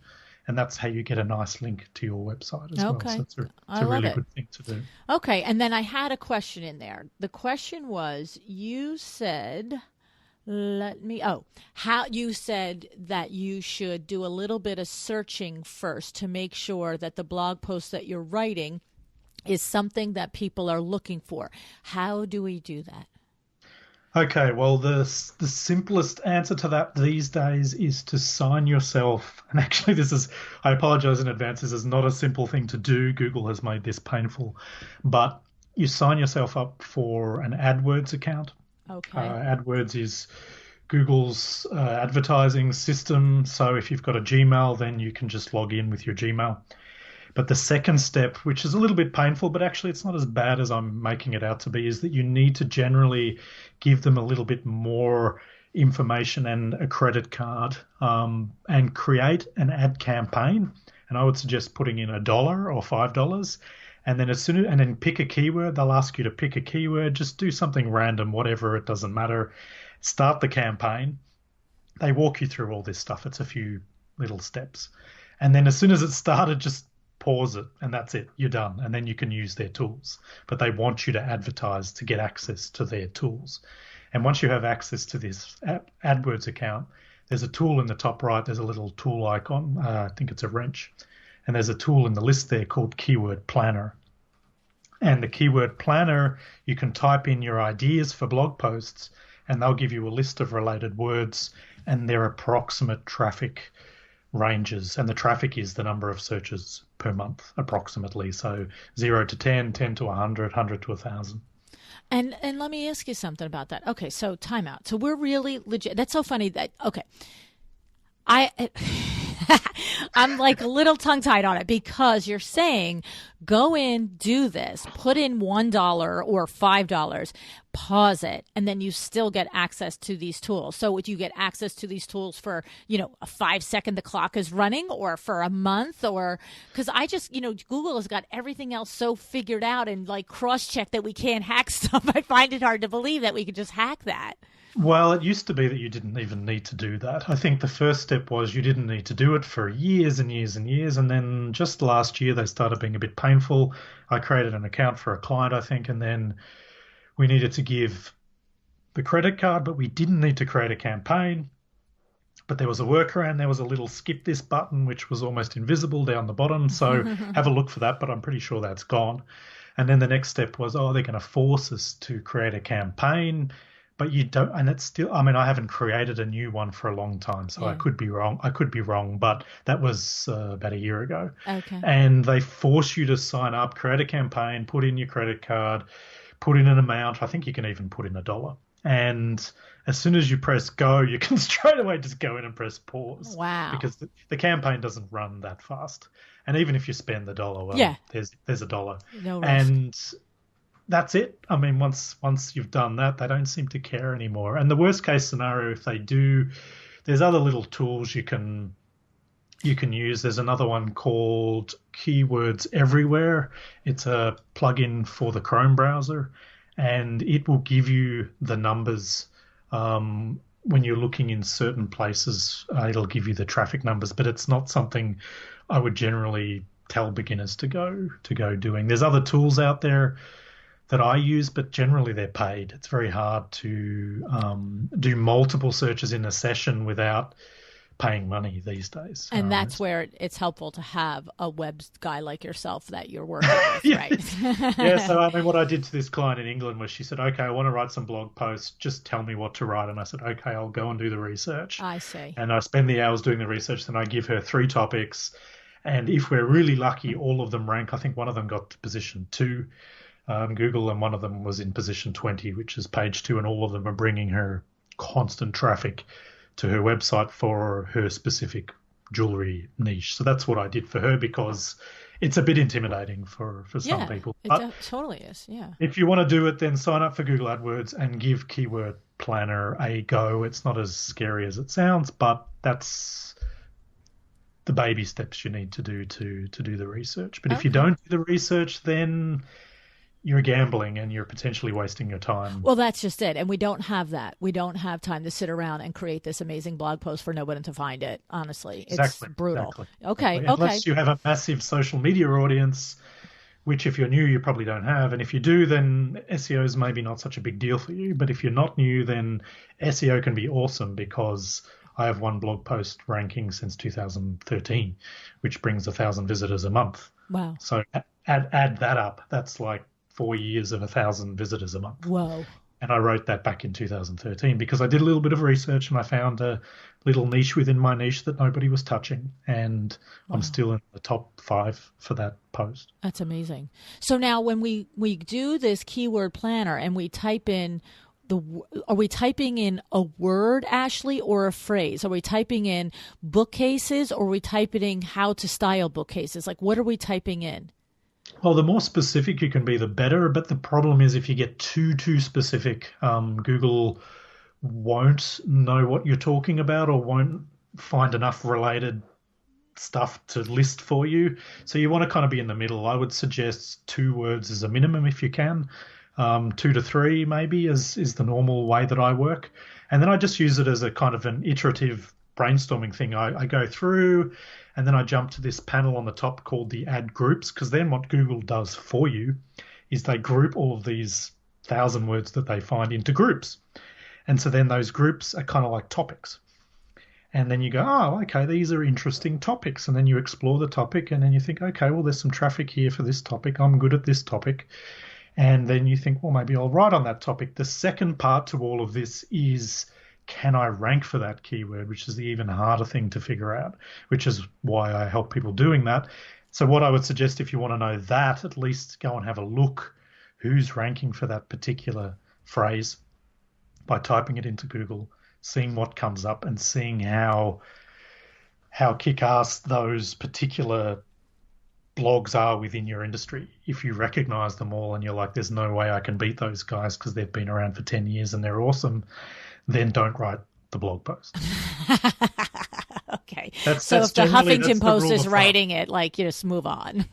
And that's how you get a nice link to your website as well. So it's a really good thing to do. Okay. And then I had a question in there. The question was, you said... how you said that you should do a little bit of searching first to make sure that the blog post that you're writing is something that people are looking for. How do we do that? Okay, well, the simplest answer to that these days is to sign yourself. And actually, I apologize in advance, this is not a simple thing to do. Google has made this painful. But you sign yourself up for an AdWords account. Okay. AdWords is Google's advertising system. So if you've got a Gmail, then you can just log in with your Gmail. But the second step, which is a little bit painful, but actually it's not as bad as I'm making it out to be, is that you need to generally give them a little bit more information and a credit card, and create an ad campaign. And I would suggest putting in $1 or $5. And then and then pick a keyword. They'll ask you to pick a keyword. Just do something random, whatever, it doesn't matter. Start the campaign. They walk you through all this stuff. It's a few little steps. And then as soon as it's started, just pause it, and that's it. You're done. And then you can use their tools. But they want you to advertise to get access to their tools. And once you have access to this AdWords account, there's a tool in the top right. There's a little tool icon. I think it's a wrench. And there's a tool in the list there called Keyword Planner. And the Keyword Planner, you can type in your ideas for blog posts, and they'll give you a list of related words and their approximate traffic ranges. And the traffic is the number of searches per month, approximately. So 0 to 10, 10 to 100, 100 to 1,000. And let me ask you something about that. Okay, so time out. So we're really legit. That's so funny that, okay. I'm like a little tongue-tied on it, because you're saying go in, do this, put in $1 or $5, pause it, and then you still get access to these tools. So would you get access to these tools for, a 5-second the clock is running, or for a month? Or because I just, Google has got everything else so figured out and like cross-check that we can't hack stuff. I find it hard to believe that we could just hack that. Well, it used to be that you didn't even need to do that. I think the first step was you didn't need to do it for years and years and years. And then just last year, they started being a bit painful. I created an account for a client, I think, and then we needed to give the credit card, but we didn't need to create a campaign. But there was a workaround. There was a little skip this button, which was almost invisible down the bottom. So have a look for that, but I'm pretty sure that's gone. And then the next step was, they're going to force us to create a campaign. But you don't, and it's still, I haven't created a new one for a long time, so yeah. I could be wrong, but that was about a year ago. Okay. And they force you to sign up, create a campaign, put in your credit card, put in an amount. I think you can even put in $1. And as soon as you press go, you can straight away just go in and press pause. Wow. Because the campaign doesn't run that fast. And even if you spend the $1, well, yeah. there's $1. No risk. And that's it. Once you've done that, they don't seem to care anymore. And the worst case scenario, if they do, there's other little tools you can use. There's another one called Keywords Everywhere. It's a plugin for the Chrome browser, and it will give you the numbers when you're looking in certain places. It'll give you the traffic numbers, but it's not something I would generally tell beginners to go doing. There's other tools out there that I use, but generally they're paid. It's very hard to do multiple searches in a session without paying money these days. And that's where it's helpful to have a web guy like yourself that you're working with, right? Yeah, so I mean, what I did to this client in England was she said, okay, I want to write some blog posts, just tell me what to write. And I said, okay, I'll go and do the research. I see. And I spend the hours doing the research, then I give her 3 topics. And if we're really lucky, all of them rank. I think one of them got to position 2, Google, and one of them was in position 20, which is page 2, and all of them are bringing her constant traffic to her website for her specific jewelry niche. So that's what I did for her, because it's a bit intimidating for some people. It totally is, yeah. If you want to do it, then sign up for Google AdWords and give Keyword Planner a go. It's not as scary as it sounds, but that's the baby steps you need to do to do the research. But if you don't do the research, then you're gambling and you're potentially wasting your time. Well, that's just it. And we don't have that. We don't have time to sit around and create this amazing blog post for nobody to find it. Honestly, it's brutal. Exactly. Okay. Unless you have a massive social media audience, which if you're new, you probably don't have. And if you do, then SEO is maybe not such a big deal for you. But if you're not new, then SEO can be awesome, because I have one blog post ranking since 2013, which brings 1,000 visitors a month. Wow. So add that up. That's like 4 years of 1,000 visitors a month. Whoa. And I wrote that back in 2013 because I did a little bit of research and I found a little niche within my niche that nobody was touching. And I'm still in the top 5 for that post. That's amazing. So now when we do this keyword planner and we type in are we typing in a word, Ashley, or a phrase? Are we typing in bookcases, or are we typing in how to style bookcases? Like, what are we typing in? Well, the more specific you can be, the better. But the problem is if you get too specific, Google won't know what you're talking about or won't find enough related stuff to list for you. So you want to kind of be in the middle. I would suggest 2 words as a minimum if you can. 2 to 3 maybe is the normal way that I work. And then I just use it as a kind of an iterative brainstorming thing. I go through and then I jump to this panel on the top called the add groups, because then what Google does for you is they group all of these 1,000 words that they find into groups. And so then those groups are kind of like topics. And then you go, oh, okay, these are interesting topics. And then you explore the topic and then you think, okay, well, there's some traffic here for this topic. I'm good at this topic. And then you think, well, maybe I'll write on that topic. The second part to all of this is, can I rank for that keyword, which is the even harder thing to figure out, which is why I help people doing that. So what I would suggest, if you want to know that, at least go and have a look who's ranking for that particular phrase by typing it into Google, seeing what comes up and seeing how kick-ass those particular blogs are within your industry. If you recognize them all and you're like, there's no way I can beat those guys because they've been around for 10 years and they're awesome, then don't write the blog post. Okay. So if the Huffington Post is writing it, like, you just move on.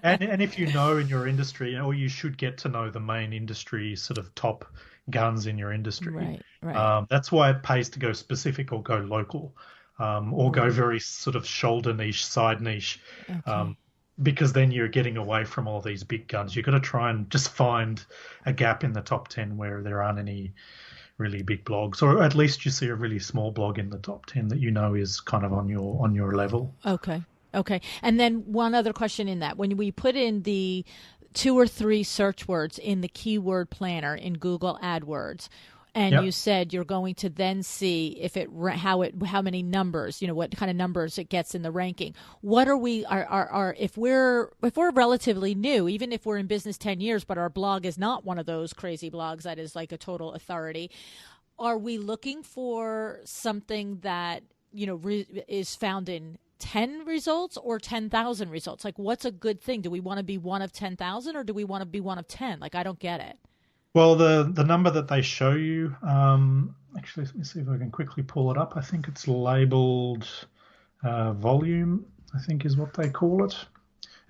and if you know in your industry, or you should get to know the main industry sort of top guns in your industry. Right. That's why it pays to go specific or go local, or go very sort of shoulder niche, side niche. Okay. Because then you're getting away from all these big guns. You've got to try and just find a gap in the top 10 where there aren't any really big blogs, or at least you see a really small blog in the top 10 that you know is kind of on your level. Okay. And then one other question in that. When we put in the 2 or 3 search words in the keyword planner in Google AdWords, and you said you're going to then see if how many numbers, what kind of numbers it gets in the ranking. What are we if we're relatively new, even if we're in business 10 years, but our blog is not one of those crazy blogs that is like a total authority, are we looking for something that is found in 10 results or 10,000 results? Like, what's a good thing? Do we want to be one of 10,000 or do we want to be one of 10? Like, I don't get it. Well, the number that they show you, actually, let me see if I can quickly pull it up. I think it's labeled volume, I think is what they call it.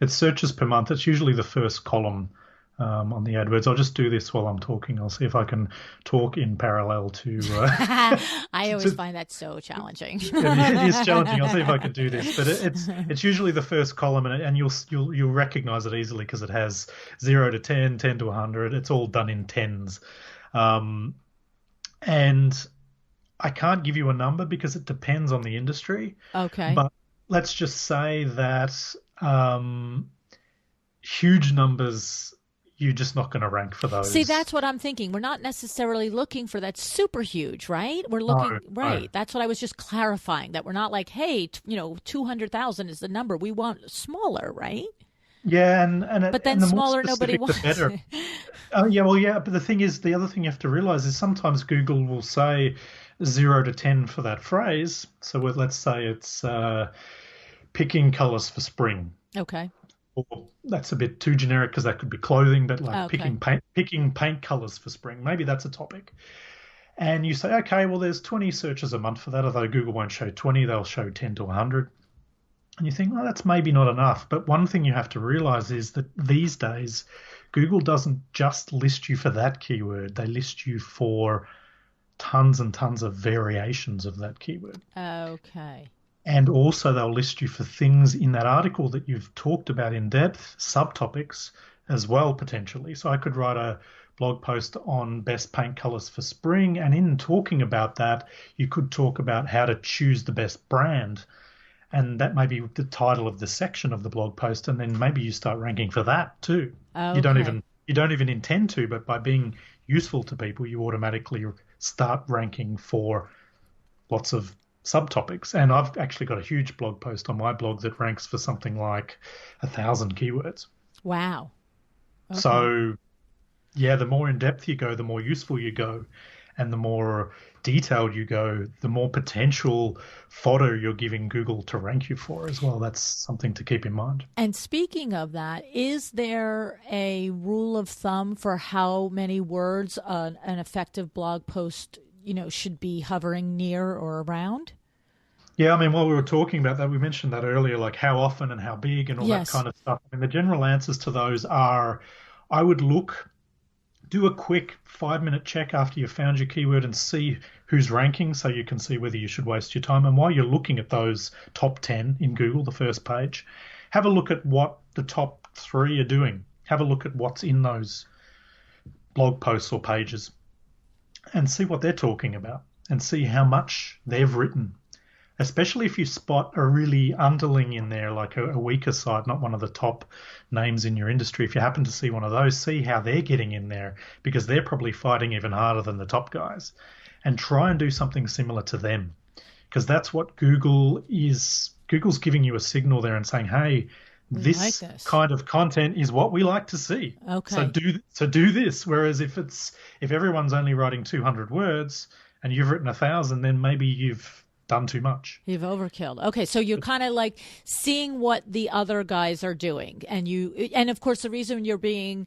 It's searches per month. It's usually the first column on the AdWords. I'll just do this while I'm talking. I'll see if I can talk in parallel to... I always find that so challenging. It is challenging. I'll see if I can do this. But it's usually the first column, and you'll recognize it easily because it has 0 to 10, 10 to 100. It's all done in tens. And I can't give you a number because it depends on the industry. Okay. But let's just say that huge numbers, you're just not going to rank for See, those. that's what I'm thinking. We're not necessarily looking for that super huge, right? We're No, looking, no. right. That's what I was just clarifying, that we're not like, hey, 200,000 is the number. We want smaller, right? Yeah, But then and the more smaller, nobody specific, the wants better. it. Oh, yeah, well, yeah. But the thing is, the other thing you have to realize is sometimes Google will say 0 to 10 for that phrase. So let's say it's picking colors for spring. Okay. Or that's a bit too generic because that could be clothing, but like Okay. picking paint colors for spring. Maybe that's a topic. And you say, okay, well, there's 20 searches a month for that, although Google won't show 20, they'll show 10 to 100. And you think, well, that's maybe not enough. But one thing you have to realize is that these days, Google doesn't just list you for that keyword, they list you for tons and tons of variations of that keyword. Okay. And also, they'll list you for things in that article that you've talked about in depth, subtopics as well, potentially. So I could write a blog post on best paint colors for spring. And in talking about that, you could talk about how to choose the best brand. And that may be the title of the section of the blog post. And then maybe you start ranking for that too. Okay. You don't even intend to, but by being useful to people, you automatically start ranking for lots of subtopics. And I've actually got a huge blog post on my blog that ranks for something like 1,000 keywords. Wow. Okay. So yeah, the more in depth you go, the more useful you go, and the more detailed you go, the more potential fodder you're giving Google to rank you for as well. That's something to keep in mind. And speaking of that, is there a rule of thumb for how many words an effective blog post, should be hovering near or around? Yeah, I mean, while we were talking about that, we mentioned that earlier, like how often and how big and all that Yes. kind of stuff. I mean, the general answers to those are I would do a quick 5-minute check after you've found your keyword and see who's ranking so you can see whether you should waste your time. And while you're looking at those top 10 in Google, the first page, have a look at what the top 3 are doing. Have a look at what's in those blog posts or pages and see what they're talking about and see how much they've written. Especially if you spot a really underling in there, like a weaker site, not one of the top names in your industry. If you happen to see one of those, see how they're getting in there because they're probably fighting even harder than the top guys. And try and do something similar to them because that's what Google is. Google's giving you a signal there and saying, hey, this kind of content is what we like to see. Okay. So do this. Whereas if everyone's only writing 200 words and you've written 1,000, then maybe you've done too much. You've overkilled. Okay, so you're kind of like seeing what the other guys are doing, and of course the reason you're being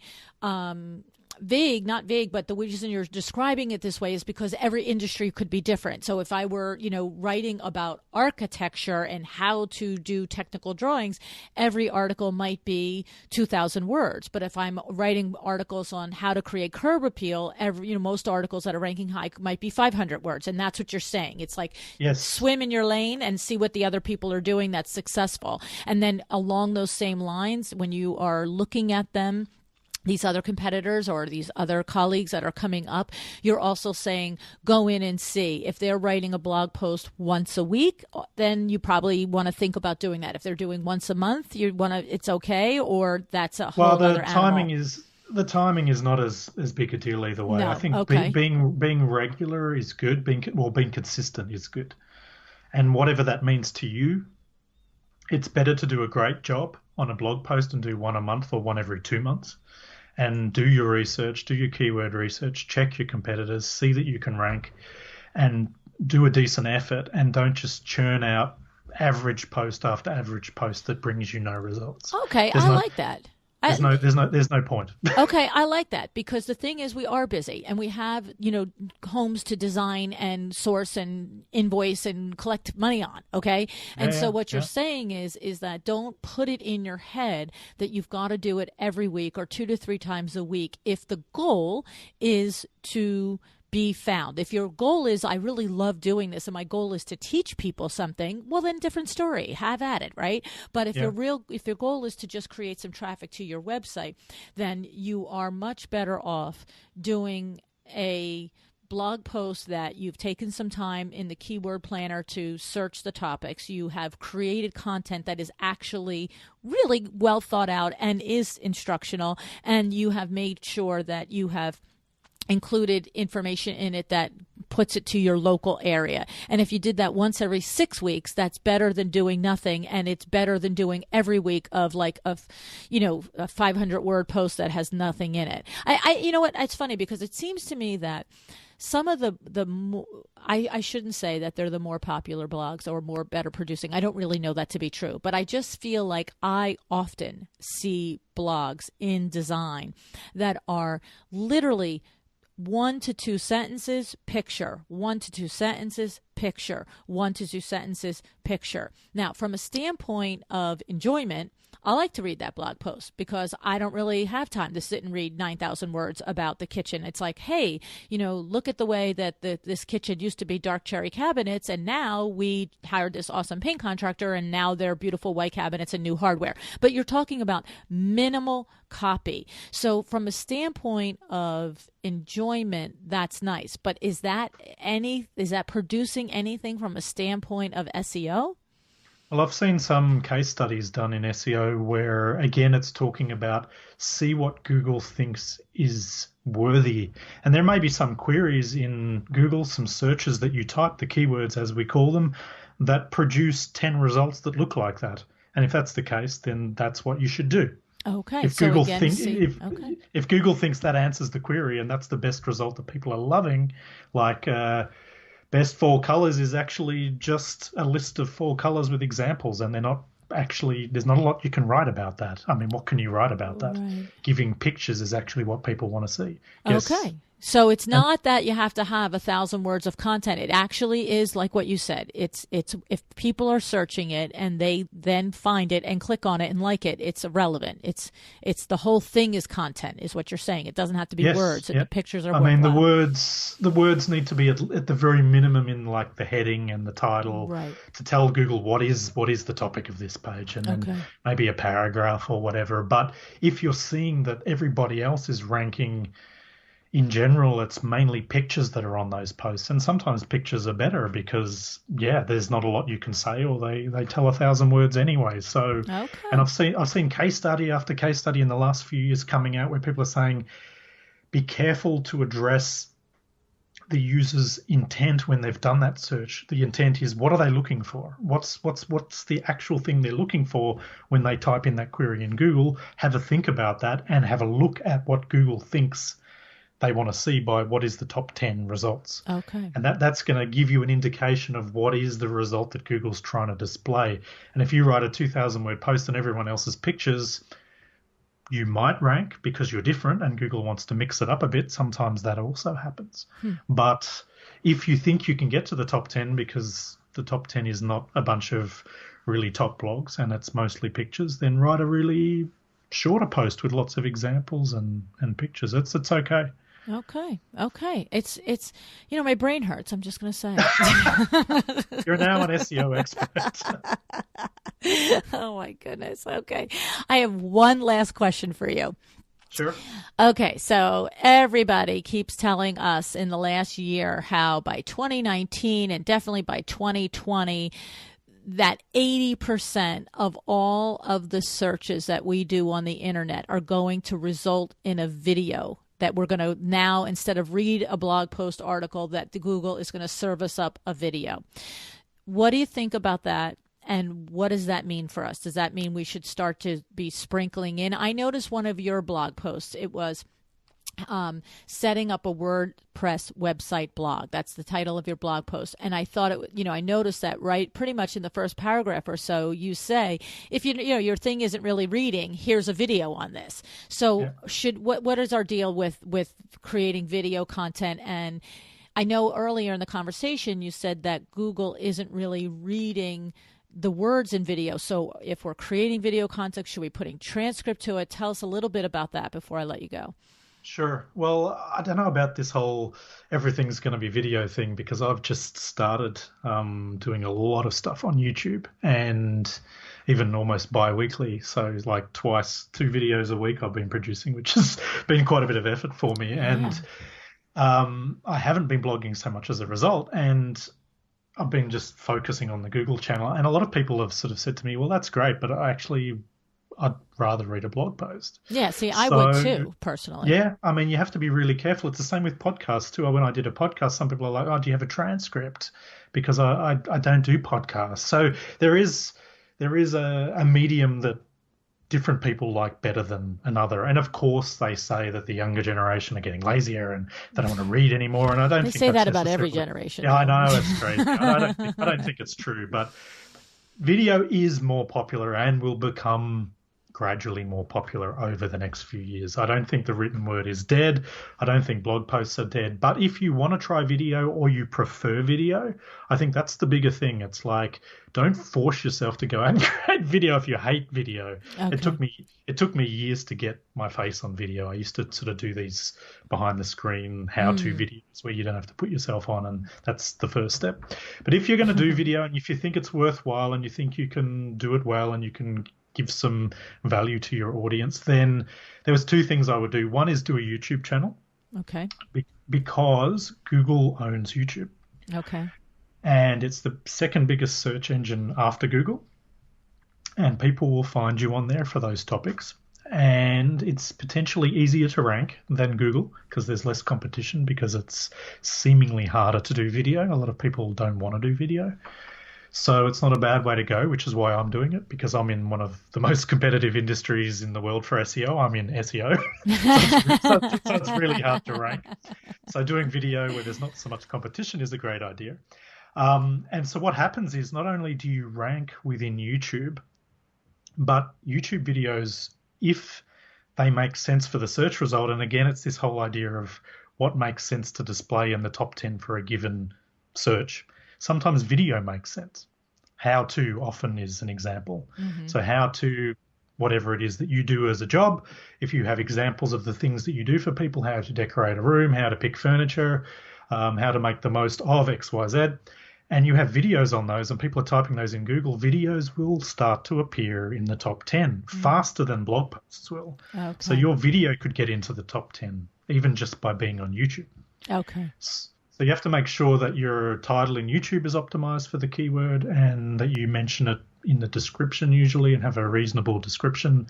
vague, not vague, but the reason you're describing it this way is because every industry could be different. So if I were, writing about architecture and how to do technical drawings, every article might be 2,000 words. But if I'm writing articles on how to create curb appeal, most articles that are ranking high might be 500 words. And that's what you're saying. It's like swim in your lane and see what the other people are doing that's successful. And then along those same lines, when you are looking at them, these other competitors or these other colleagues that are coming up, you're also saying go in and see. If they're writing a blog post once a week, then you probably want to think about doing that. If they're doing once a month, it's okay, or that's a whole other animal. The timing is not as big a deal either way. No, I think okay. being regular is good. Being consistent is good, and whatever that means to you, it's better to do a great job on a blog post and do one a month or one every 2 months. And do your research, do your keyword research, check your competitors, see that you can rank, and do a decent effort. And don't just churn out average post after average post that brings you no results. Okay, I like that. There's no point. Okay, I like that because the thing is we are busy and we have, homes to design and source and invoice and collect money on, okay? And so what you're saying is that don't put it in your head that you've got to do it every week or 2 to 3 times a week if the goal is to be found. If your goal is, I really love doing this and my goal is to teach people something, well then different story. Have at it, right? But if your goal is to just create some traffic to your website, then you are much better off doing a blog posts that you've taken some time in the keyword planner to search the topics. You have created content that is actually really well thought out and is instructional, and you have made sure that you have included information in it that puts it to your local area. And if you did that once every 6 weeks, that's better than doing nothing. And it's better than doing every week of like a 500-word post that has nothing in it. You know what? It's funny because it seems to me that some of I shouldn't say that they're the more popular blogs or more better producing. I don't really know that to be true, but I just feel like I often see blogs in design that are literally 1 to 2 sentences, picture, 1 to 2 sentences, picture, 1 to 2 sentences, picture. Now, from a standpoint of enjoyment, I like to read that blog post because I don't really have time to sit and read 9,000 words about the kitchen. It's like, hey, look at the way that this kitchen used to be dark cherry cabinets, and now we hired this awesome paint contractor, and now they're beautiful white cabinets and new hardware. But you're talking about minimal copy. So from a standpoint of enjoyment, that's nice. But is that producing anything from a standpoint of SEO? Well, I've seen some case studies done in SEO where, again, it's talking about see what Google thinks is worthy. And there may be some queries in Google, some searches that you type, the keywords as we call them, that produce 10 results that look like that. And if that's the case, then that's what you should do. Okay. If Google if Google thinks that answers the query and that's the best result that people are loving, like best fall colors is actually just a list of fall colors with examples, and they're not actually, there's not a lot you can write about that. I mean, what can you write about that? Right. Giving pictures is actually what people want to see. Yes. Okay. So it's not that you have to have 1,000 words of content. It actually is like what you said. It's if people are searching it and they then find it and click on it and like it, it's irrelevant. It's the whole thing is content, is what you're saying. It doesn't have to be words. And the pictures are. I mean, the words need to be at the very minimum in like the heading and the title, right, to tell Google what is the topic of this page, and then maybe a paragraph or whatever. But if you're seeing that everybody else is ranking, in general, it's mainly pictures that are on those posts, and sometimes pictures are better because, there's not a lot you can say, or they tell 1,000 words anyway. So, and I've seen case study after case study in the last few years coming out where people are saying, be careful to address the user's intent when they've done that search. The intent is, what are they looking for? What's the actual thing they're looking for when they type in that query in Google? Have a think about that and have a look at what Google thinks they want to see by what is the top 10 results. Okay. And that's going to give you an indication of what is the result that Google's trying to display. And if you write a 2,000-word post and everyone else's pictures, you might rank because you're different and Google wants to mix it up a bit. Sometimes that also happens. But if you think you can get to the top 10 because the top 10 is not a bunch of really top blogs and it's mostly pictures, then write a really shorter post with lots of examples and pictures. It's okay. Okay. It's my brain hurts. I'm just going to say. You're now an SEO expert. Oh my goodness. Okay. I have one last question for you. Sure. Okay, so everybody keeps telling us in the last year how by 2019 and definitely by 2020 that 80% of all of the searches that we do on the internet are going to result in a video, that we're going to now, instead of read a blog post article, that the Google is going to serve us up a video. What do you think about that? And what does that mean for us? Does that mean we should start to be sprinkling in? I noticed one of your blog posts, it was setting up a WordPress website blog. That's the title of your blog post. And I thought I noticed that right pretty much in the first paragraph or so, you say, if your thing isn't really reading, here's a video on this. So what is our deal with creating video content? And I know earlier in the conversation, you said that Google isn't really reading the words in video. So if we're creating video content, should we be putting transcript to it? Tell us a little bit about that before I let you go. Sure. Well, I don't know about this whole everything's going to be video thing because I've just started doing a lot of stuff on YouTube and even almost bi-weekly. So like 2 videos a week I've been producing, which has been quite a bit of effort for me. And I haven't been blogging so much as a result, and I've been just focusing on the Google channel. And a lot of people have sort of said to me, well, that's great, but I'd rather read a blog post. Yeah, see, I would too, personally. Yeah, I mean, you have to be really careful. It's the same with podcasts too. When I did a podcast, some people are like, oh, do you have a transcript? Because I don't do podcasts. So there is a medium that different people like better than another. And of course, they say that the younger generation are getting lazier and they don't want to read anymore. And I don't think they say that about every generation. Yeah, I know, it's crazy. I don't think it's true, but video is more popular and will become gradually more popular over the next few years. I don't think the written word is dead. I don't think blog posts are dead. But if you want to try video or you prefer video, I think that's the bigger thing. It's like, don't force yourself to go out and create video if you hate video. Okay. It took me years to get my face on video. I used to sort of do these behind the screen how-to videos where you don't have to put yourself on, and that's the first step. But if you're going to do video and if you think it's worthwhile and you think you can do it well and you can give some value to your audience, then there was two things I would do. One is do a YouTube channel. Okay. Because Google owns YouTube. Okay. And it's the second biggest search engine after Google. And people will find you on there for those topics. And it's potentially easier to rank than Google because there's less competition, because it's seemingly harder to do video. A lot of people don't want to do video. So it's not a bad way to go, which is why I'm doing it, because I'm in one of the most competitive industries in the world for SEO. I'm in SEO. so it's really hard to rank. So doing video where there's not so much competition is a great idea. And so what happens is not only do you rank within YouTube, but YouTube videos, if they make sense for the search result, and again, it's this whole idea of what makes sense to display in the top 10 for a given search. Sometimes video makes sense. How to often is an example. Mm-hmm. So how to, whatever it is that you do as a job, if you have examples of the things that you do for people, how to decorate a room, how to pick furniture, how to make the most of X, Y, Z, and you have videos on those and people are typing those in Google, videos will start to appear in the top 10 faster than blog posts will. Okay. So your video could get into the top 10 even just by being on YouTube. Okay. So you have to make sure that your title in YouTube is optimized for the keyword and that you mention it in the description usually and have a reasonable description.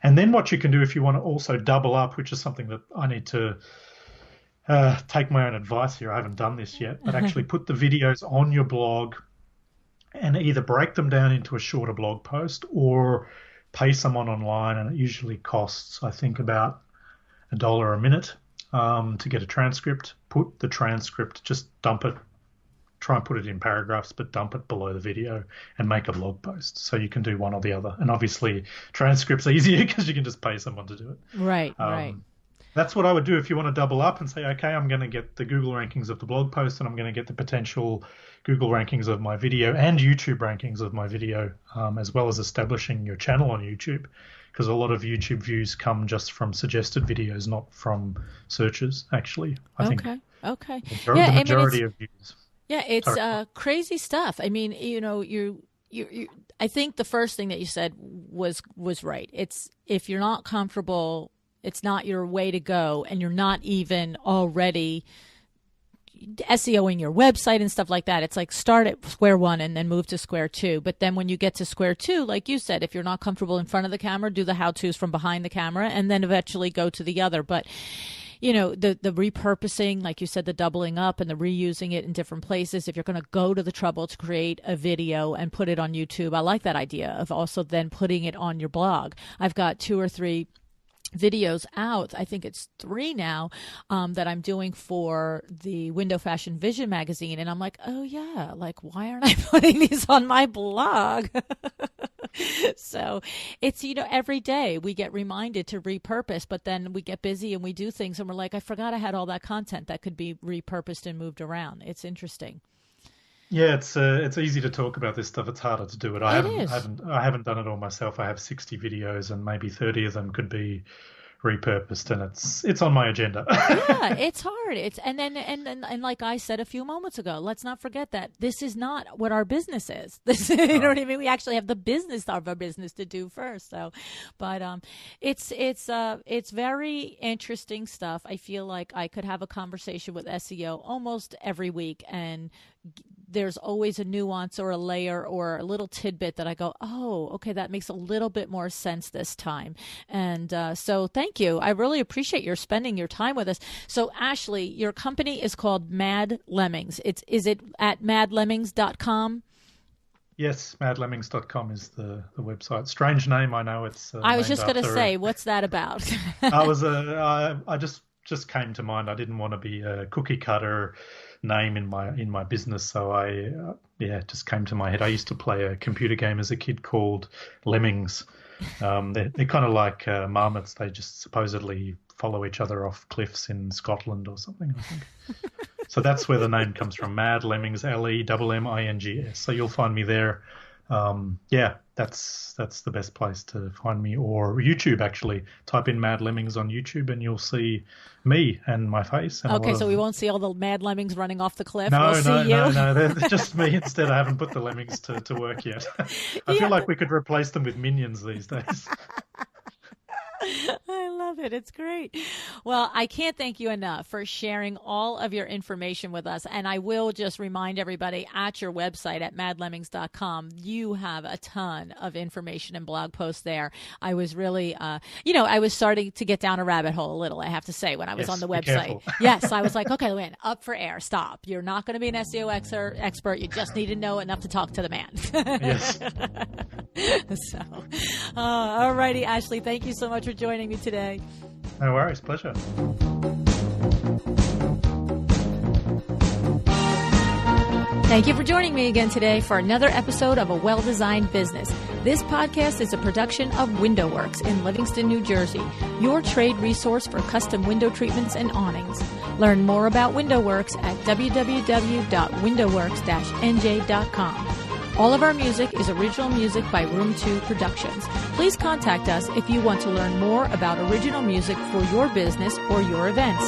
And then what you can do if you want to also double up, which is something that I need to take my own advice here. I haven't done this yet, but actually put the videos on your blog and either break them down into a shorter blog post or pay someone online. And it usually costs, I think, about $1 a minute. To get a transcript, put the transcript, just dump it, try and put it in paragraphs, but dump it below the video and make a blog post. So you can do one or the other. And obviously transcript's easier because you can just pay someone to do it. Right, right. That's what I would do if you want to double up and say, okay, I'm going to get the Google rankings of the blog post and I'm going to get the potential Google rankings of my video and YouTube rankings of my video, as well as establishing your channel on YouTube. Because a lot of YouTube views come just from suggested videos, not from searches, actually. I think the majority of views. Yeah, it's crazy stuff. I mean, you I think the first thing that you said was right. It's if you're not comfortable, it's not your way to go, and you're not even already SEOing your website and stuff like that. It's like start at square one and then move to square two. But then when you get to square two, like you said, if you're not comfortable in front of the camera, do the how-tos from behind the camera and then eventually go to the other. But, the repurposing, like you said, the doubling up and the reusing it in different places. If you're going to go to the trouble to create a video and put it on YouTube, I like that idea of also then putting it on your blog. I've got 2 or 3 videos out. I think it's 3 now that I'm doing for the Window Fashion Vision magazine. And I'm like, oh yeah, like why aren't I putting these on my blog? So it's, every day we get reminded to repurpose, but then we get busy and we do things and we're like, I forgot I had all that content that could be repurposed and moved around. It's interesting. Yeah, it's easy to talk about this stuff. It's harder to do it. I haven't done it all myself. I have 60 videos and maybe 30 of them could be repurposed, and it's on my agenda. Yeah, it's hard. And like I said a few moments ago, let's not forget that this is not what our business is. This, you know what I mean? We actually have the business of our business to do first. So, but it's very interesting stuff. I feel like I could have a conversation with SEO almost every week, and there's always a nuance or a layer or a little tidbit that I go, oh, okay, that makes a little bit more sense this time. And so thank you. I really appreciate your spending your time with us. So Ashley, your company is called Mad Lemmings. Is it at madlemmings.com? Yes, madlemmings.com is the website. Strange name, I know. It's. I was just going to say, what's that about? I just came to mind. I didn't want to be a cookie cutter name in my business, so I it just came to my head. I used to play a computer game as a kid called Lemmings. They're kind of like marmots. They just supposedly follow each other off cliffs in Scotland or something, I think. So that's where the name comes from. Mad Lemmings, Lemmings. So you'll find me there. That's the best place to find me, or YouTube. Actually, type in Mad Lemmings on YouTube and you'll see me and my face. And okay, so we won't see all the mad lemmings running off the cliff. No, we'll no, see you. no, they're just me instead. I haven't put the lemmings to work yet. I feel like we could replace them with minions these days. I love it. It's great. Well, I can't thank you enough for sharing all of your information with us. And I will just remind everybody at your website at madlemmings.com, you have a ton of information and blog posts there. I was really, I was starting to get down a rabbit hole a little, I have to say, when I was on the website. Yes, I was like, okay, Luann, up for air. Stop. You're not going to be an SEO expert. You just need to know enough to talk to the man. Yes. So, all righty, Ashley, thank you so much for joining me today. No worries. Pleasure. Thank you for joining me again today for another episode of A Well-Designed Business. This podcast is a production of WindowWorks in Livingston, New Jersey, your trade resource for custom window treatments and awnings. Learn more about WindowWorks at www.windowworks-nj.com. All of our music is original music by Room 2 Productions. Please contact us if you want to learn more about original music for your business or your events.